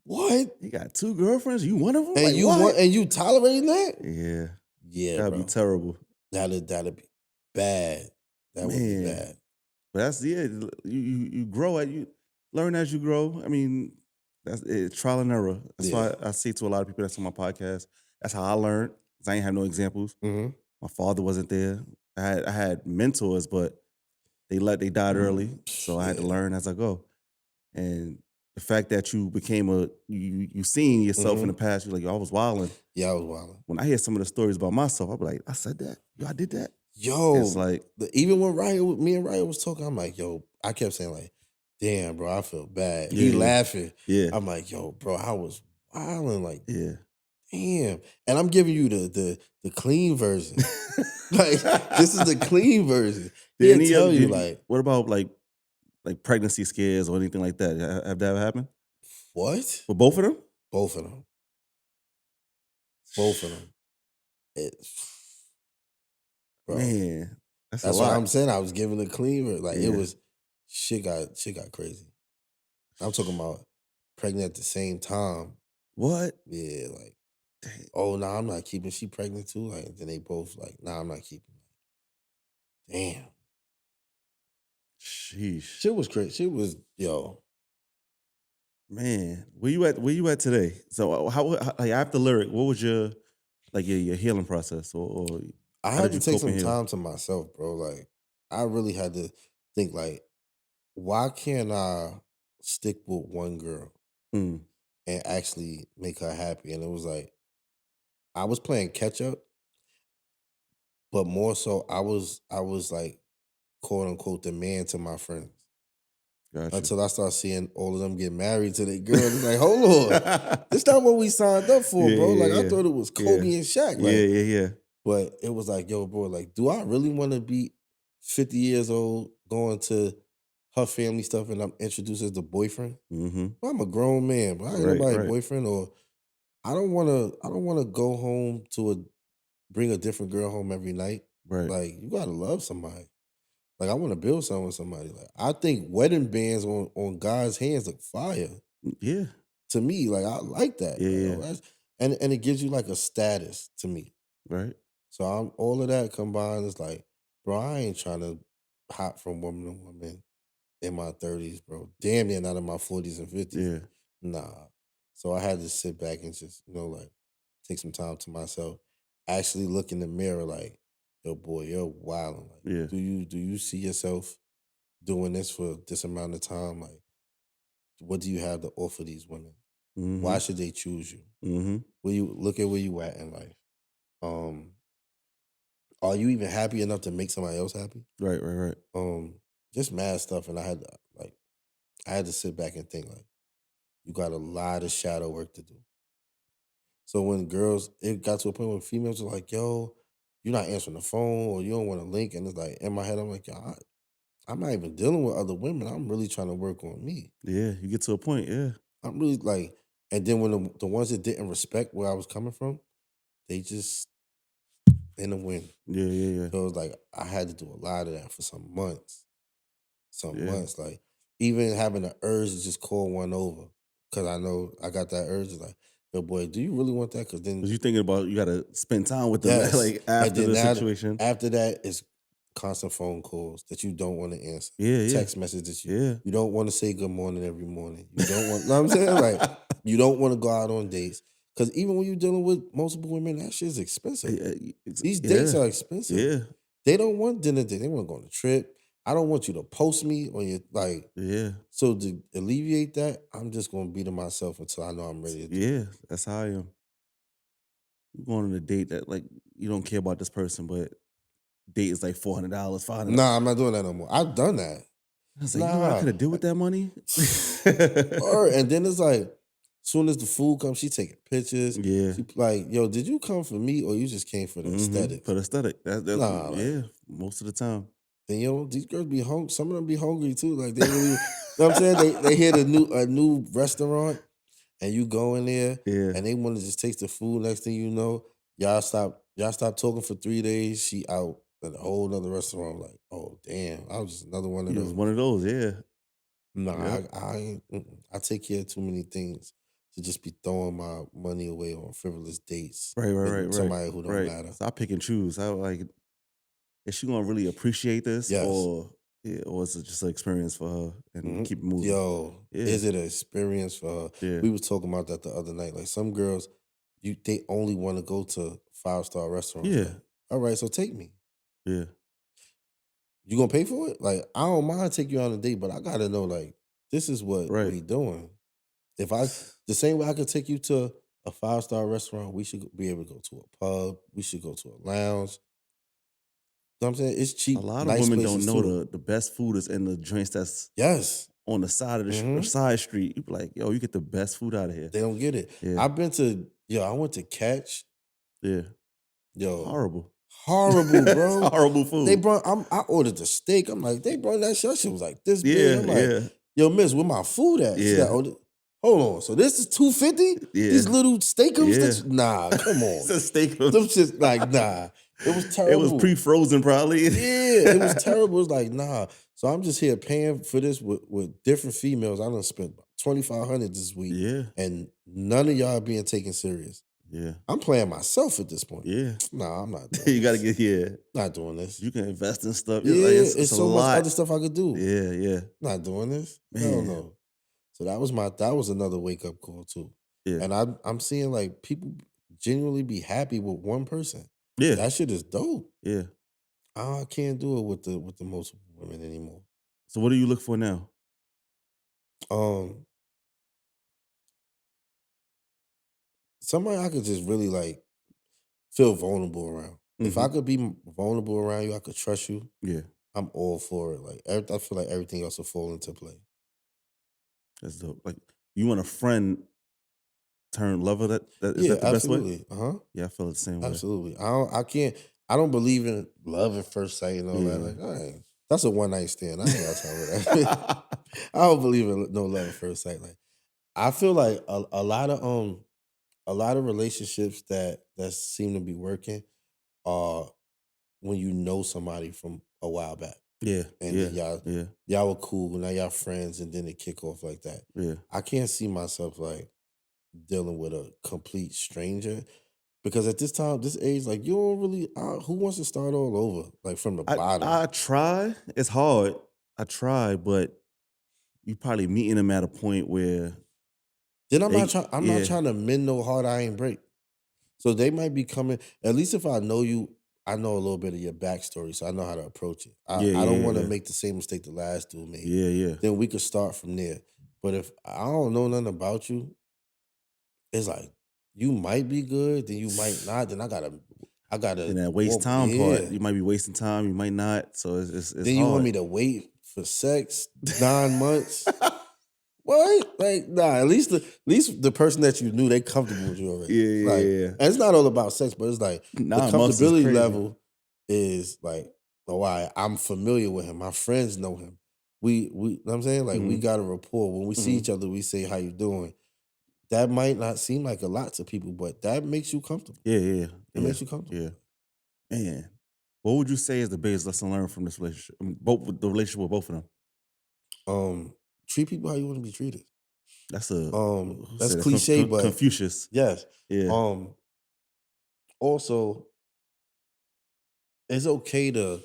what? You got 2 girlfriends? You one of them? And Like what? you tolerating that? Yeah. Yeah, That'd be bro. terrible. That'd be bad. That would be Man. bad. But that's yeah. You grow at you learn as you grow. I mean, that's it, trial and error. That's Yeah. why I say to a lot of people that's on my podcast. That's how I learned. 'Cause I ain't have no examples. Mm-hmm. My father wasn't there. I had mentors, but they died early, so I had to Yeah. learn as I go. And the fact that you became you seen yourself in the Mm-hmm. past, you're like, yo, I was wilding. Yeah, I was wilding. When I hear some of the stories about myself, I'll be like, I said that. Yo, I did that. It's Yo, like, even when me and Ryan was talking, I'm like, yo, I kept saying like, damn, bro, I feel bad. He yeah, laughing. yeah, I'm like, yo, bro, I was wilding, like, yeah. damn. And I'm giving you the clean version. Like, this is the clean version. Did He'll any other? tell you, like, What about like pregnancy scares or anything like that? Have that ever happened what? for both of them? Both of them. Both of them. It, bro. Man, that's a That's what lot. I'm saying. I was giving the clean version. Like, it Yeah. was shit got crazy. I'm talking about pregnant at the same time. What? Yeah, like, Dang. oh no, I'm not keeping. She pregnant too. Like, then they both like, nah, I'm not keeping. Damn, Sheesh. shit was crazy. Shit was yo. Man, where you at? Where you at today? So like after lyric, what was your healing process, or I how had did to you take cope and some heal? time to myself, bro. Like, I really had to think, like, why can't I stick with one girl Mm, and actually make her happy? And it was like I was playing catch up, but more so, I was like, quote unquote, the man to my friends. gotcha. Until I start seeing all of them get married to their girls. It's like, hold on. This not what we signed up for, Yeah, bro. Like, I yeah, thought it was yeah, Kobe and Shaq. yeah, Like, yeah. but it was like, yo, bro, like, do I really want to be 50 years old going to her family stuff and I'm introduced as the boyfriend? Mm-hmm. Well, I'm a grown man, but I ain't Right, nobody right, boyfriend. Or I don't wanna go home to bring a different girl home every night. right. Like, you gotta love somebody. Like, I want to build something with somebody. Like, I think wedding bands on guys' hands look fire Yeah, to me. Like, I like that. yeah, Like, yeah. oh, and it gives you like a status to me. Right. So I'm all of that combined is like, bro, I ain't trying to hop from woman to woman in my 30s, bro. Damn near not in my 40s and 50s. Yeah. Nah. So I had to sit back and just, like, take some time to myself. Actually look in the mirror like, yo, boy, you're wilding. Like, Yeah. do you see yourself doing this for this amount of time? Like, what do you have to offer these women? Why Mm-hmm. should they choose you? Mm-hmm. Where you look at where you at in life. Um, are you even happy enough to make somebody else happy? Right, right, right. Um, just mad stuff, and I had to sit back and think like, you got a lot of shadow work to do. So when girls, it got to a point where females are like, yo, you're not answering the phone or you don't want to link. And it's like, in my head, I'm like, yo, I'm not even dealing with other women. I'm really trying to work on me. Yeah, you get to a point, yeah. I'm really like, and then when the ones that didn't respect where I was coming from, they just in the wind. Yeah, yeah, yeah. So it was like, I had to do a lot of that for some months. Some Yeah. months. Like, even having the urge to just call one over. Cause I know I got that urge. It's like, yo, boy, do you really want that? Cause then Cause you thinking about you gotta spend time with them yes. like And after then the now situation. after that is constant phone calls that you don't want to answer. Yeah, yeah. Text messages Yeah. you don't want to say good morning every morning. You don't want, know what I'm saying? Like, you don't want to go out on dates. Cause even when you're dealing with multiple women, that shit's expensive. These dates Yeah. are expensive. Yeah. They don't want dinner date. They want to go on a trip. I don't want you to post me on your like. Yeah. So to alleviate that, I'm just gonna be to myself until I know I'm ready to do it. Yeah. That's how I am. You going on a date that like you don't care about this person, but date is like $400, $500. Nah, I'm not doing that no more. I've done that. I was like, you know what I Nah. could have did with that money? Or and then it's like, soon as the food comes, she taking pictures. Yeah. She like, yo, did you come for me or you just came for the Mm-hmm. aesthetics? For the aesthetic. That's Nah, like, yeah, most of the time. then these girls be hungry. Some of them be hungry too. Like they really, you know what I'm saying? They hit a new restaurant and you go in there Yeah. and they want to just taste the food. Next thing you know, y'all stop talking for 3 days. She out at a whole nother restaurant. Like, oh damn, I was just another one of He was those. one of those, yeah. Nah, Yep. I take care of too many things to just be throwing my money away on frivolous dates Right, right, right, with right. somebody who don't Right. matter. So I pick and choose. I like, is she gonna really appreciate this, Yes. or yeah, or is it just an experience for her and keep it moving? Yo, Yeah, is it an experience for her? yeah, We was talking about that the other night. Like some girls, they only want to go to 5-star restaurants. yeah, Like, all right, so take me. yeah. You gonna pay for it? Like, I don't mind taking you on a date, but I gotta know like this is what Right. we doing. If I the same way I could take you to a 5-star restaurant, we should be able to go to a pub. We should go to a lounge. You know what I'm saying? It's A cheap, lot of nice women don't places know too. the best food is in the joints that's Yes. on the side of the Hmm. side street. You be like, yo, you get the best food out of here. They don't get it. Yeah, I've been to, I went to Catch. yeah. Yo, Horrible. horrible, It's bro. horrible They food. brought, I ordered the steak. I'm like, they brought that shit. That shit was like this big. Yeah, I'm like, yeah, yo, miss, where my food at? She's like, yeah, oh, hold on. So this is 250? yeah, These little steakums? yeah. Nah, come It's on. a steak. Them shit, like, nah. It was It was terrible. pre-frozen, probably. Yeah, it was terrible. It was like, nah. So I'm just here paying for this with different females. I done spent 2,500 this week, Yeah, and none of y'all being taken serious. yeah, I'm playing myself at this point. yeah. Nah, I'm not doing You gotta this. get Not doing this. You can invest in stuff. Yeah, It's it's a so much lot. other stuff I could do. Yeah, yeah, Not doing this. Hell man. no. So that was another wake up call too. Yeah, And I'm seeing like people genuinely be happy with one person. yeah, That shit is dope. yeah. I can't do it with the multiple women anymore. So what do you look for now? Um, Somebody I could just really like feel vulnerable around. If I Hmm. could be vulnerable around you, I could trust you. Yeah, I'm all for it. Like I feel like everything else will fall into play. that's dope. Like you want a friend turn lover. That is Yeah, that the best way? absolutely. Uh-huh. Yeah, I feel the same way. Absolutely. I don't believe in love at first sight and all that. Yeah. Like, that's a one night stand. I ain't got time for that. I don't believe in no love at first sight. Like I feel like a lot of relationships that seem to be working are when you know somebody from a while back. Yeah, And yeah, then y'all yeah, y'all were cool, now y'all friends, and then it kick off like that. yeah. I can't see myself like dealing with a complete stranger because at this time, this age, like you don't really. Who wants to start all over, like from the I bottom? I try. It's hard. I try, but you probably meeting them at a point where Then they I'm not yeah, trying to mend no heart I ain't break. So they might be coming. At least if I know you, I know a little bit of your backstory, so I know how to approach it. yeah, I don't yeah, want to yeah, make the same mistake the last dude made. yeah, yeah. Then we could start from there. But if I don't know nothing about you, it's like you might be good, then you might not. Then I Then gotta that waste walk. time part, Yeah. you might be wasting time, you might not. So it's Then you want hard. me to wait for sex 9 months? What? Like, nah, at least the person that you knew, they comfortable with you already. Yeah, yeah, Like, yeah, yeah. and it's not all about sex, but it's like the 9 months is comfortability crazy. level is like, oh, I'm familiar with him. My friends know him. We know what I'm saying? Like we Mhm, got a rapport. When we see mhm. each other, we say, how you doing? That might not seem like a lot to people, but that makes you comfortable. Yeah, yeah, It yeah, makes you comfortable. yeah. Man, what would you say is the biggest lesson learned from this relationship? I mean, both with the relationship with both of them. Um, Treat people how you want to be treated. That's a who That's said that? cliche, but Confucius. yes. Yeah. Um, Also, it's okay to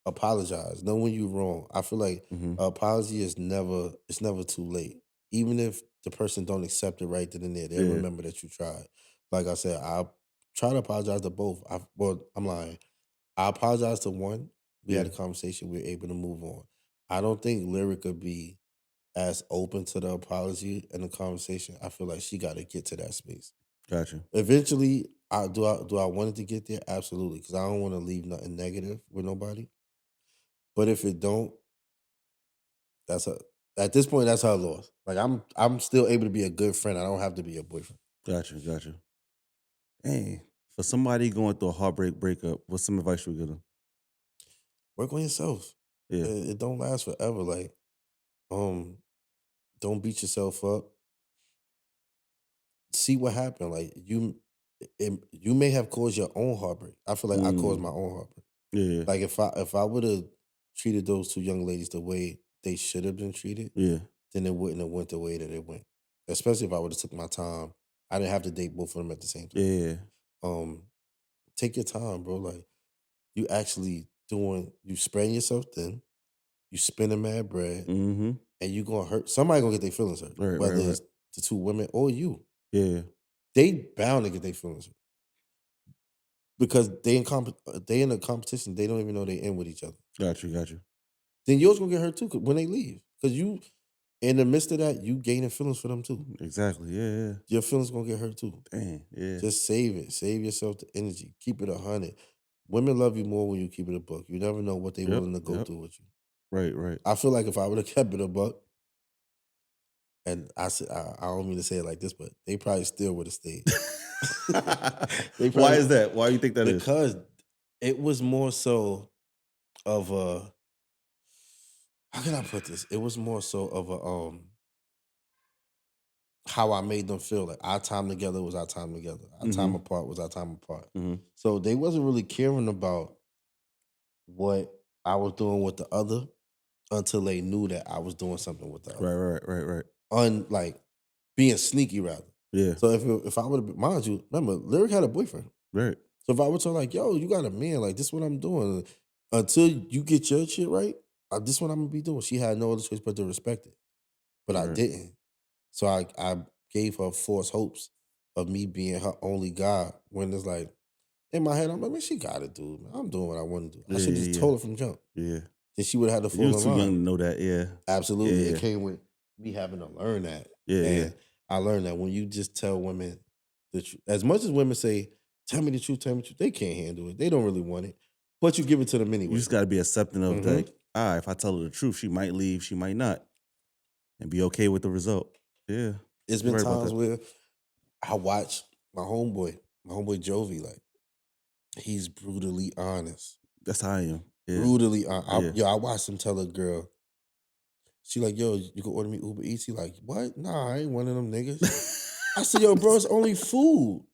apologize. Know when you're wrong. I feel like Mhm. an apology is never it's never too late. Even if the person don't accept it right then and there, they'll Yeah. remember that you tried. Like I said, I try to apologize to both. I'm lying. I apologize to one. We had Yeah. a conversation. We were able to move on. I don't think Lyric could be as open to the apology and the conversation. I feel like she got to get to that space. Gotcha. Eventually, I want it to get there? Absolutely, because I don't want to leave nothing negative with nobody. But if it don't, that's a at this point that's her loss. Like I'm still able to be a good friend. I don't have to be a boyfriend. Gotcha. Gotcha. Hey, for somebody going through a heartbreak breakup, what's some advice you would give them? Work on yourself. Yeah. It don't last forever. Like um, don't beat yourself up. See what happened. Like you may have caused your own heartbreak. I feel like I caused Mm. my own heartbreak. Yeah. Like if I would have treated those two young ladies the way they should have been treated, Yeah. then it wouldn't have went the way that it went. Especially if I would have took my time. I didn't have to date both of them at the same time. Yeah. Um, Take your time, bro. Like you spreading yourself thin, you spending mad bread, Mm-hmm. and you gonna hurt somebody gonna get their feelings hurt. Right. Right. Whether Right. it's the two women or you. Yeah. They bound to get their feelings hurt. Because they in a competition, they don't even know they in with each other. Got you. Got you. Then yours gonna get hurt too when they leave. Cause you in the midst of that, you gaining feelings for them too. Exactly. Yeah. Yeah. Your feelings gonna get hurt too. Dang. Yeah. Just save it. Save yourself the energy. Keep it 100. Women love you more when you keep it a buck. You never know what they Yep. willing to go Yep. through with you. Right. Right. I feel like if I would have kept it a buck, and I don't mean to say it like this, but they probably still would have stayed. They Why probably is that? Why do you think that is? because it was more so of a how can I put this? It was more so of a how I made them feel. Like our time together was our time together. Our time Mm-hmm. apart was our time apart. Mm-hmm. So they wasn't really caring about what I was doing with the other until they knew that I was doing something with the other. Right. Right. Right. Right. Like being sneaky rather. Yeah. So if I would have mind you, remember, Lyric had a boyfriend. Right. So if I would tell like, yo, you got a man, like this is what I'm doing. Until you get your shit right, this is what I'm gonna be doing. She had no other choice but to respect it. But I Right. didn't. So I gave her false hopes of me being her only guy when it's like in my head, I'm like, man, she got it, dude. Man. I'm doing what I want to do. I Yeah. should just Yeah. told her from jump. Yeah. Yeah. Then she would have had to You fall was in too young line. to know that. Yeah. Absolutely. It Yeah. came with me having to learn that. Yeah. Yeah. And I learned that when you just tell women the truth, as much as women say, tell me the truth, tell me the truth, they can't handle it. They don't really want it. But you give it to them You anyway. just got to be accepting of hmm like, if I tell her the truth, she might leave, she might not, and be okay with the result. Yeah. It's You're been right about times that. where I watch my homeboy Jovi, like, he's brutally honest. That's how I am. Yeah. Brutally Yeah. I watched him tell a girl, she like, yo, you can order me Uber Eats. He like, what? Nah, I ain't one of them niggas. I said, yo, bro, it's only food.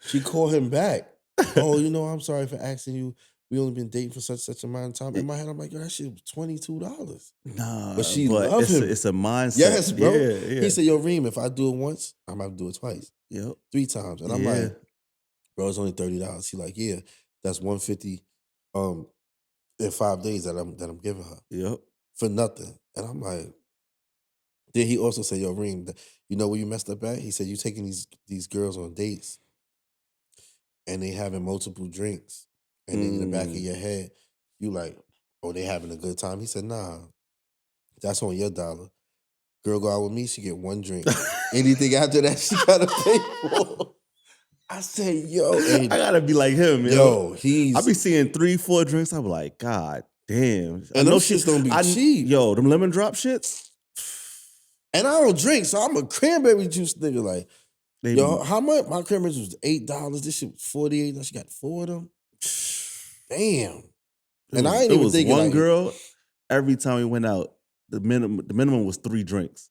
She called him back. Oh, I'm sorry for asking you. We only been dating for such amount of time. In my head, I'm like, yo, that shit was $22. But Nah, she but loved it's him. it's a mindset. Yes, bro. Yeah. He Yeah. said, yo, Reem, if I do it once, I'm gonna have to do it twice, Yep. 3 times. And I'm Yeah. like, bro, it's only $30. He like, yeah, that's 150 in 5 days that I'm giving her Yep. for nothing. And I'm like, Then he also said, yo, Reem, you know where you messed up at? He said, you taking these girls on dates and they having multiple drinks. And then in the back of your head, you like, oh, they having a good time. He said, nah, that's on your dollar. Girl go out with me, she get one drink. Anything after that, she gotta pay for. I said, yo, I gotta be like him, yo, I be seeing 3-4 drinks. I be like, God damn. I and know those shits don't be cheap. Yo, them lemon drop shits. And I don't drink, so I'm a cranberry juice nigga. Like, They yo, be, how much? My cranberry juice was $8. This shit was $48. Now she got 4 of them. Damn. And I ain't it even was thinking one like, girl. Every time we went out, the minimum was 3 drinks.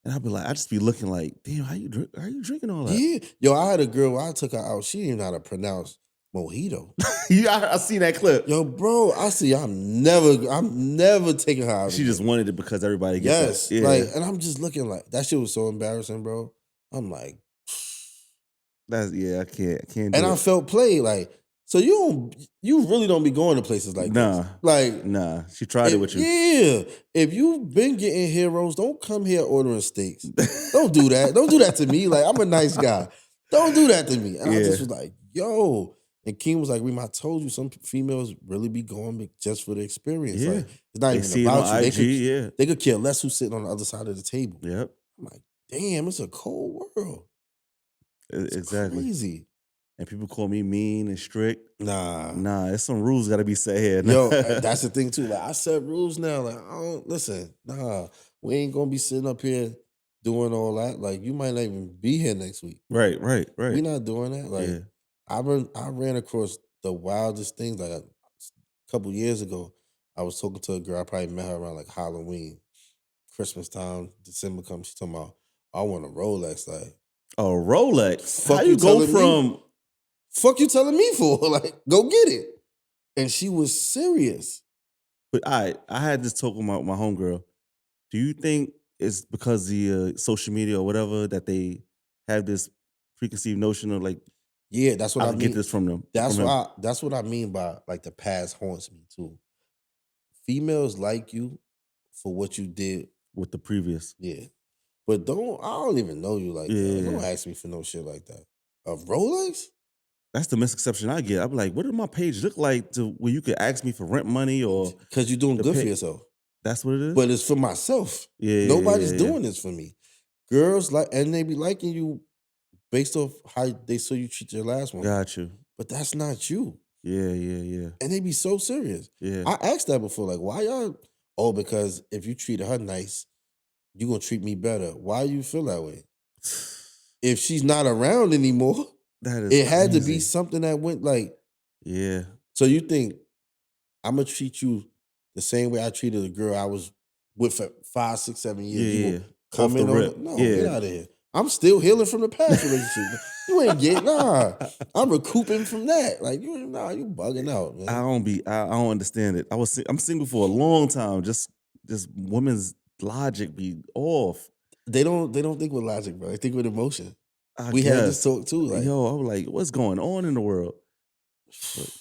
And I'd be like, I just be looking like, damn, how you drinking all that? yeah. Yo, I had a girl, I took her out. She didn't know how to pronounce mojito. I seen that clip. Yo, bro, I see. I'm never taking her out. She just wanted it because everybody gets that. Yeah. Like, and I'm just looking like that shit was so embarrassing, bro. I'm like, I can't do and it. I felt played. Like, so you really don't be going to places like this. Like, nah. She tried it with you. Yeah. If you've been getting heroes, don't come here ordering steaks. Don't do that. Don't do that to me. Like, I'm a nice guy. Don't do that to me. And I just was like, yo. And Keem was like, Reem, I told you some females really be going just for the experience. Yeah. Like, it's not They even see it about on you. IG, They could care less who's sitting on the other side of the table. Yep. I'm like, damn, it's a cold world. It's exactly. crazy. And people call me mean and strict. Nah, there's some rules got to be set here. Yo, that's the thing too. Like, I set rules now. Like, I don't listen. Nah, we ain't gonna be sitting up here doing all that. Like, you might not even be here next week. Right. We not doing that. Like, Yeah. I ran across the wildest things. Like, a couple years ago, I was talking to a girl. I probably met her around like Halloween, Christmas time, December comes. She talking about, I want a Rolex. Like, A Rolex. Fuck How you you go telling from? me? Fuck you telling me for? Like, go get it. And she was serious. But I had this talk with my homegirl. Do you think it's because the social media or whatever that they have this preconceived notion of like, Yeah, that's what I mean. Get this from them? That's what I mean by like the past haunts me too. Females like you for what you did with the previous. Yeah. But I don't even know you like that. Don't ask me for no shit like that. A Rolex? That's the misconception I get. I'm like, what did my page look like to where you could ask me for rent money or because you're doing good for yourself. That's what it is. But it's for myself. Yeah. Nobody's doing this for me. Girls and they be liking you based off how they saw you treat your last one. Got you. But that's not you. Yeah. And they be so serious. Yeah. I asked that before, like, why y'all? Oh, because if you treated her nice, you gonna treat me better. Why you feel that way? If she's not around anymore, it had to be something that went like, yeah. So you think I'm gonna treat you the same way I treated a girl I was with for 5, 6, 7 years? Yeah. Come in on it? No, get out of here. I'm still healing from the past relationship. You ain't getting I'm recouping from that. Like you bugging out, man. I don't understand it. I'm single for a long time. Just women's logic be off. They don't think with logic, bro. They think with emotion. We had this talk too. Like, yo, I was like, what's going on in the world? But,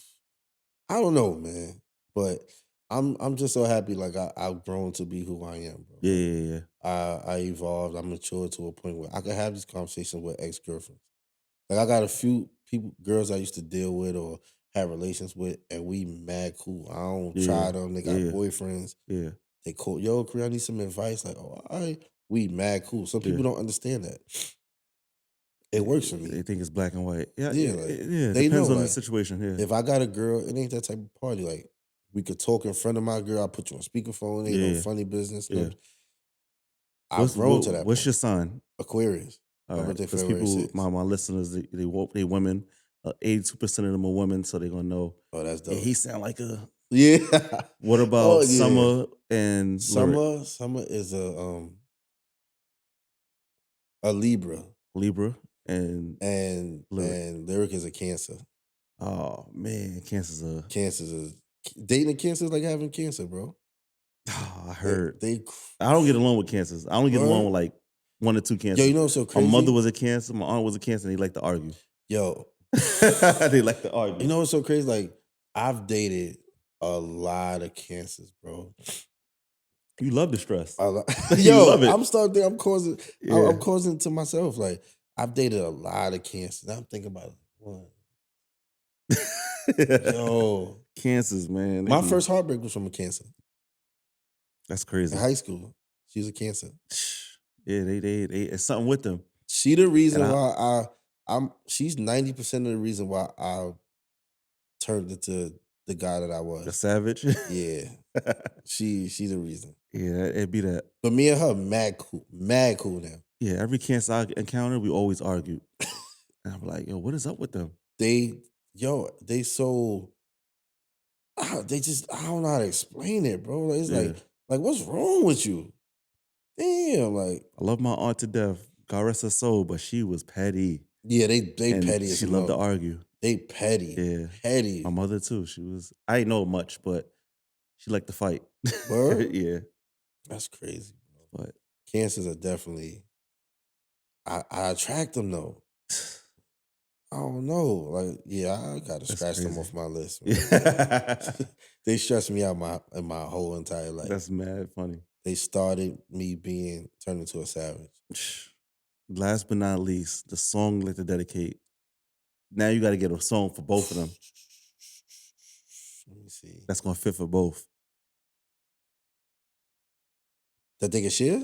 I don't know, man. But I'm just so happy. Like I've grown to be who I am, bro. Yeah. I evolved. I matured to a point where I can have these conversations with ex-girlfriends. Like I got a few girls I used to deal with or have relations with, and we mad cool. I don't try them. They got boyfriends. Yeah. They call, yo, Korea, I need some advice. Like, oh, all right. We mad cool. Some people don't understand that. It works for me. They think it's black and white. Yeah. They Depends know, on like, the situation. Yeah. If I got a girl, it ain't that type of party. Like, we could talk in front of my girl. I put you on speakerphone. Ain't no funny business. No. I've grown to that. What's your sign? Aquarius. All right. Because people, my listeners, they women. 82% of them are women, so they're gonna know. Oh, that's dope. Yeah, he sound like a What about Oh, yeah. Summer and Lyric? Summer is a Libra. Libra and Lyric is a Cancer. Oh man, Cancer's dating a Cancer is like having cancer, bro. Oh, I heard. I don't get along with Cancers. I don't get along with like 1 or 2 Cancers. Yo, you know what's so crazy? My mother was a Cancer. My aunt was a Cancer. And they like to argue. Yo, they like to argue. You know what's so crazy? Like I've dated a lot of Cancers, bro. You love the stress. I li- You Yo, love it. I'm starting to think I'm causing. Yeah. I'm causing it to myself. Like I've dated a lot of cancers. I'm thinking about one. Yo, Cancers, man. They my be first heartbreak was from a cancer that's in crazy. high school. She was a cancer. Yeah, they it's something with them. She the And reason I why I'm. She's 90% of the reason why I turned into the guy that I the was. savage. Yeah, she the reason. Yeah, it'd be that. But me and her mad cool now. Yeah, every cancer I encounter, we always argue. And I'm like, yo, what is up with them? They they so they just I don't know how to explain it, bro. Like, it's Yeah. like what's wrong with you? Damn, like I love my aunt to death. God rest her soul, but she was petty. yeah, they And petty as she a loved to mother. argue. They petty, Yeah. My petty. mother too. I ain't know much, but she liked to fight. Word, Yeah. that's crazy, bro. But Cancers are definitely. I attract them though. I don't know. Like, yeah, I gotta that's scratch them crazy. off my list, man. Yeah. They stress me out in my whole entire life. That's mad funny. They started me being turned into a savage. Last but not least, the song like to dedicate. Now you got to get a song for both of them. Let me see. That's gonna fit for both. That they can share?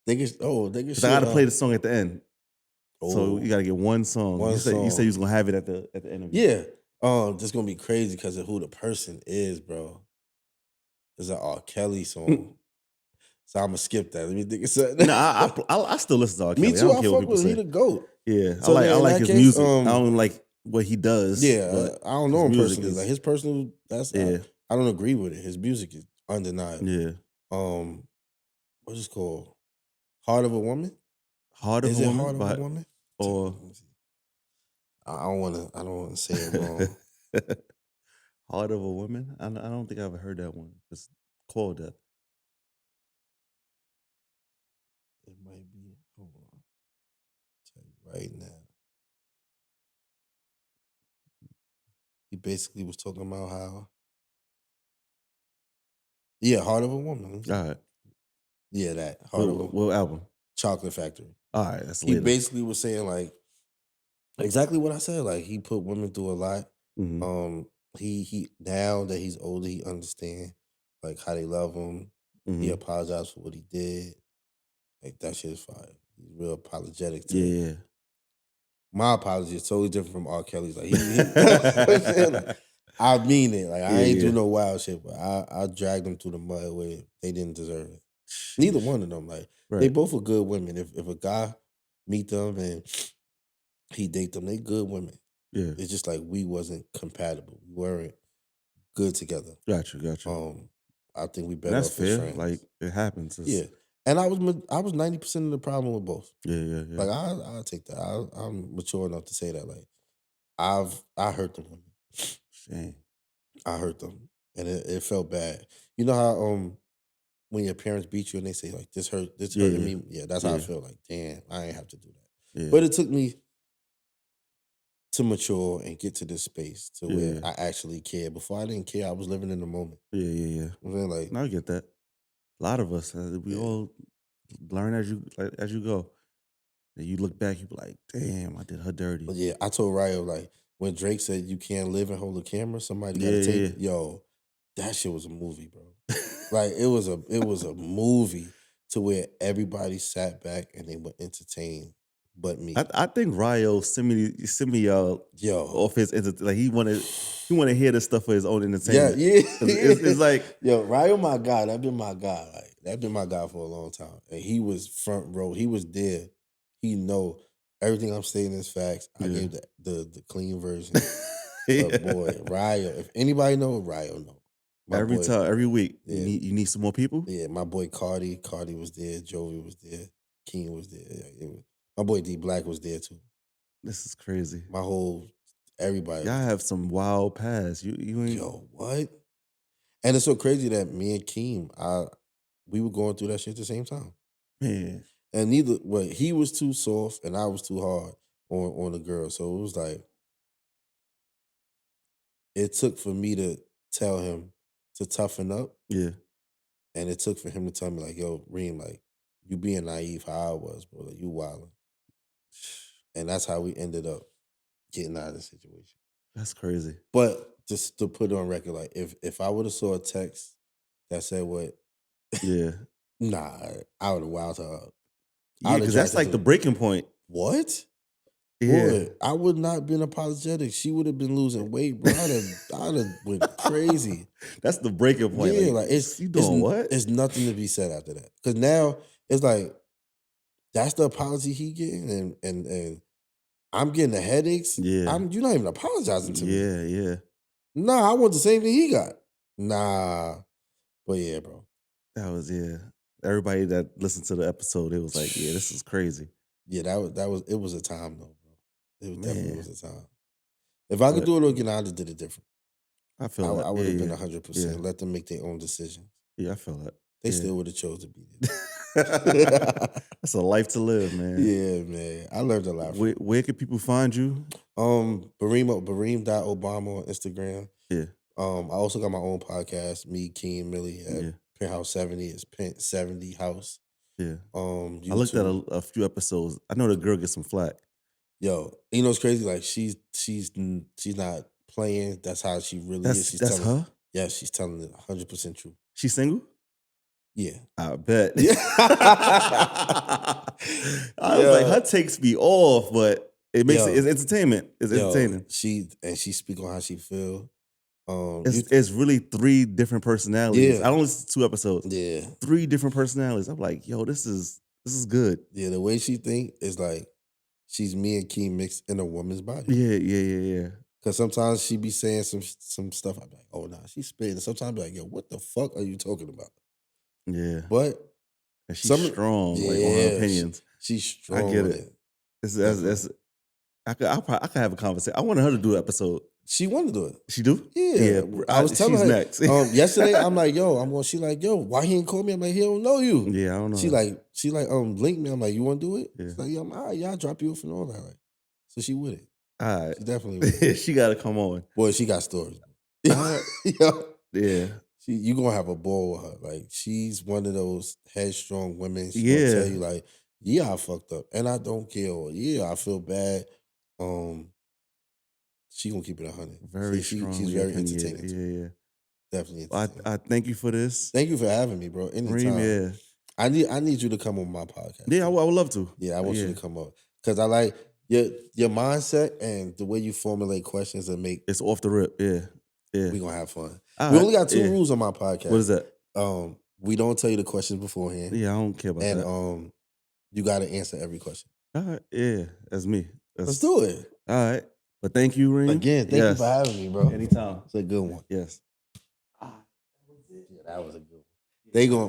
They can they can Cause I share. gotta play the song at the end. So you Oh, gotta get one song. one You said you song. was gonna have it at the interview. Yeah. This gonna be crazy because of who the person is, bro. It's an R. Kelly song. So I'm gonna skip that. Let me think of something. No, I still listen to R. Me Kelly. I too. don't I care what fuck people with him. He say. the GOAT. Yeah, So I then in like that his case, music. I don't like what he does. yeah, But I don't know his him music personally. Like is his personal, yeah, I don't agree with it. His music is undeniable. yeah. What's it called? Heart of a Woman? Heart of a Is it Woman, Heart of a but Woman? or Let me see. I don't wanna say it wrong. Heart of a Woman. I don't think I ever heard that one. It's called that. It might be. Hold on. Tell you right now. He basically was talking about how yeah, Heart of a Woman. Let me All see. right. Yeah, that Heart of a What album? Chocolate Factory. All right, that's He later. basically was saying like exactly what I said. Like he put women through a lot. Hmm. He now that he's older, he understand like how they love him. He Hmm. apologized for what he did. Like that shit is fire. He's real apologetic to it. Yeah. My apology is totally different from R. Kelly's. Like you know what I'm saying? Like, I mean it. Like I Yeah, ain't do yeah. no wild shit, but I dragged them through the mud where they didn't deserve it. Neither Sheesh. one of them. Like they Right. both are good women. If a guy meet them and he date them, they good women. Yeah. It's just like we wasn't compatible. We weren't good together. Got you. I think we And better that's off as fair. friends. Like it happens. Yeah, and I was 90% of the problem with both. Yeah. Like I take that. I'm mature enough to say that. Like I hurt them women. Shame. I hurt them, and it felt bad. You know how when your parents beat you and they say like this Yeah, hurting yeah. me. Yeah, that's how I Yeah. feel. Like damn, I ain't have to do that. Yeah. But it took me to mature and get to this space to where Yeah. I actually care. Before I didn't care. I was living in the moment. Yeah. I mean, like No, I get that. A lot of us, we yeah. all learn as you go. And you look back, you be like, damn, I did her dirty. But yeah, I told Ryo like when Drake said you can't live and hold a camera, somebody got to Yeah. take it. Yo, that shit was a movie, bro. Like it was a movie to where everybody sat back and they were entertained, but me. I think Ryo send me Yo, off his like he wanted to hear this stuff for his own yeah, entertainment. yeah. 'Cause it's like Yo, Ryo, my guy. That been my guy. Like that been my guy for a long time, and he was front row. He was there. He know everything I'm saying is facts. I yeah. gave the clean version. But boy, Yeah. Ryo, if anybody know, Ryo know. My Every boy, time, every week, yeah, you need some more people. yeah, my boy Cardi was there, Jovi was there, Keem was there. My boy D Black was there too. This is crazy. My whole everybody Y'all was there. have some wild past. You ain't Yo, what? And it's so crazy that me and Keem, we were going through that shit at the same time. man. And he was too soft and I was too hard on the girl. So it was like it took for me to tell him to toughen up. Yeah. And it took for him to tell me, like, yo, Reem, like, you being naive how I was, bro. Like, you wildin'. And that's how we ended up getting out of the situation. That's crazy. But just to put it on record, like, if I would have saw a text that said what, Yeah. nah, I would have wowed her up. Yeah, because that's like the breaking point. What? Yeah. Boy, I would not have been apologetic. She would have been losing weight, bro. I'd have went crazy. That's the breaking point. Yeah, like it's you doing what? There's nothing to be said after that. Because now it's like that's the apology he getting, and I'm getting the headaches. Yeah. You're not even apologizing to me. Yeah. Nah, I want the same thing he got. Nah, but yeah, bro. That was everybody that listened to the episode, it was like, yeah, this is crazy. Yeah, that was it was a time though, bro. It definitely was a time. If I could But- do it again, I'd have did it different. I feel that. I would have been Yeah. 100%. Let them make their own decisions. Yeah, I feel that. They still would have chose to be there. That's a life to live, man. Yeah, man. I learned a lot. Where can people find you? Bareem.obama on Instagram. Yeah. I also got my own podcast, me, Keem, Millie, at Yeah. Penthouse 70. It's Pent 70 House. Yeah. YouTube. I looked at a few episodes. I know the girl gets some flack. Yo, you know what's crazy? Like she's not playing. That's how she really is. She's That's telling, her? Yeah, she's telling it 100% true. She's single? Yeah. I bet. Yeah. I was like, her takes me off, but it makes it's entertainment. It's entertaining. She speak on how she feel. It's really 3 different personalities. Yeah. I only listened to 2 episodes. Yeah. 3 different personalities. I'm like, yo, this is good. Yeah, the way she think is like she's me and Keem mixed in a woman's body. Yeah. Cause sometimes she be saying some stuff. I be like, oh nah, she's spitting. Sometimes I be like, yo, what the fuck are you talking about? Yeah. But and she's strong like, on her opinions. She's strong. I get it. I could have a conversation. I wanted her to do an episode. She wanted to do it. She do? Yeah. I was telling her next. yesterday. I'm like, yo, she like, yo, why he ain't call me? I'm like, he don't know you. Yeah, I don't know. She like, link me. I'm like, you want to do it? Yeah. She's like, yeah, I'll drop you off and all that. Like, so she with it. All right. She definitely with it. She got to come on. Boy, she got stories. Yeah. You gonna have a ball with her. Like, she's one of those headstrong women. She gonna tell you like, yeah, I fucked up, and I don't care. Or yeah, I feel bad. She gonna keep it 100. Very strong. She's very entertaining. Yeah. Definitely. I thank you for this. Thank you for having me, bro. Anytime. Reem, I need you to come on my podcast. Yeah, I would love to. Yeah, I want you to come up because I like your mindset and the way you formulate questions and make. It's off the rip. Yeah. We gonna have fun. We only got 2 rules on my podcast. What is that? We don't tell you the questions beforehand. Yeah, I don't care about that. And you got to answer every question. All right. Yeah, that's me. Let's do it. All right. But thank you, Reem. Again, thank you for having me, bro. Anytime. It's a good one. Yes. Yeah, that was a good one. They going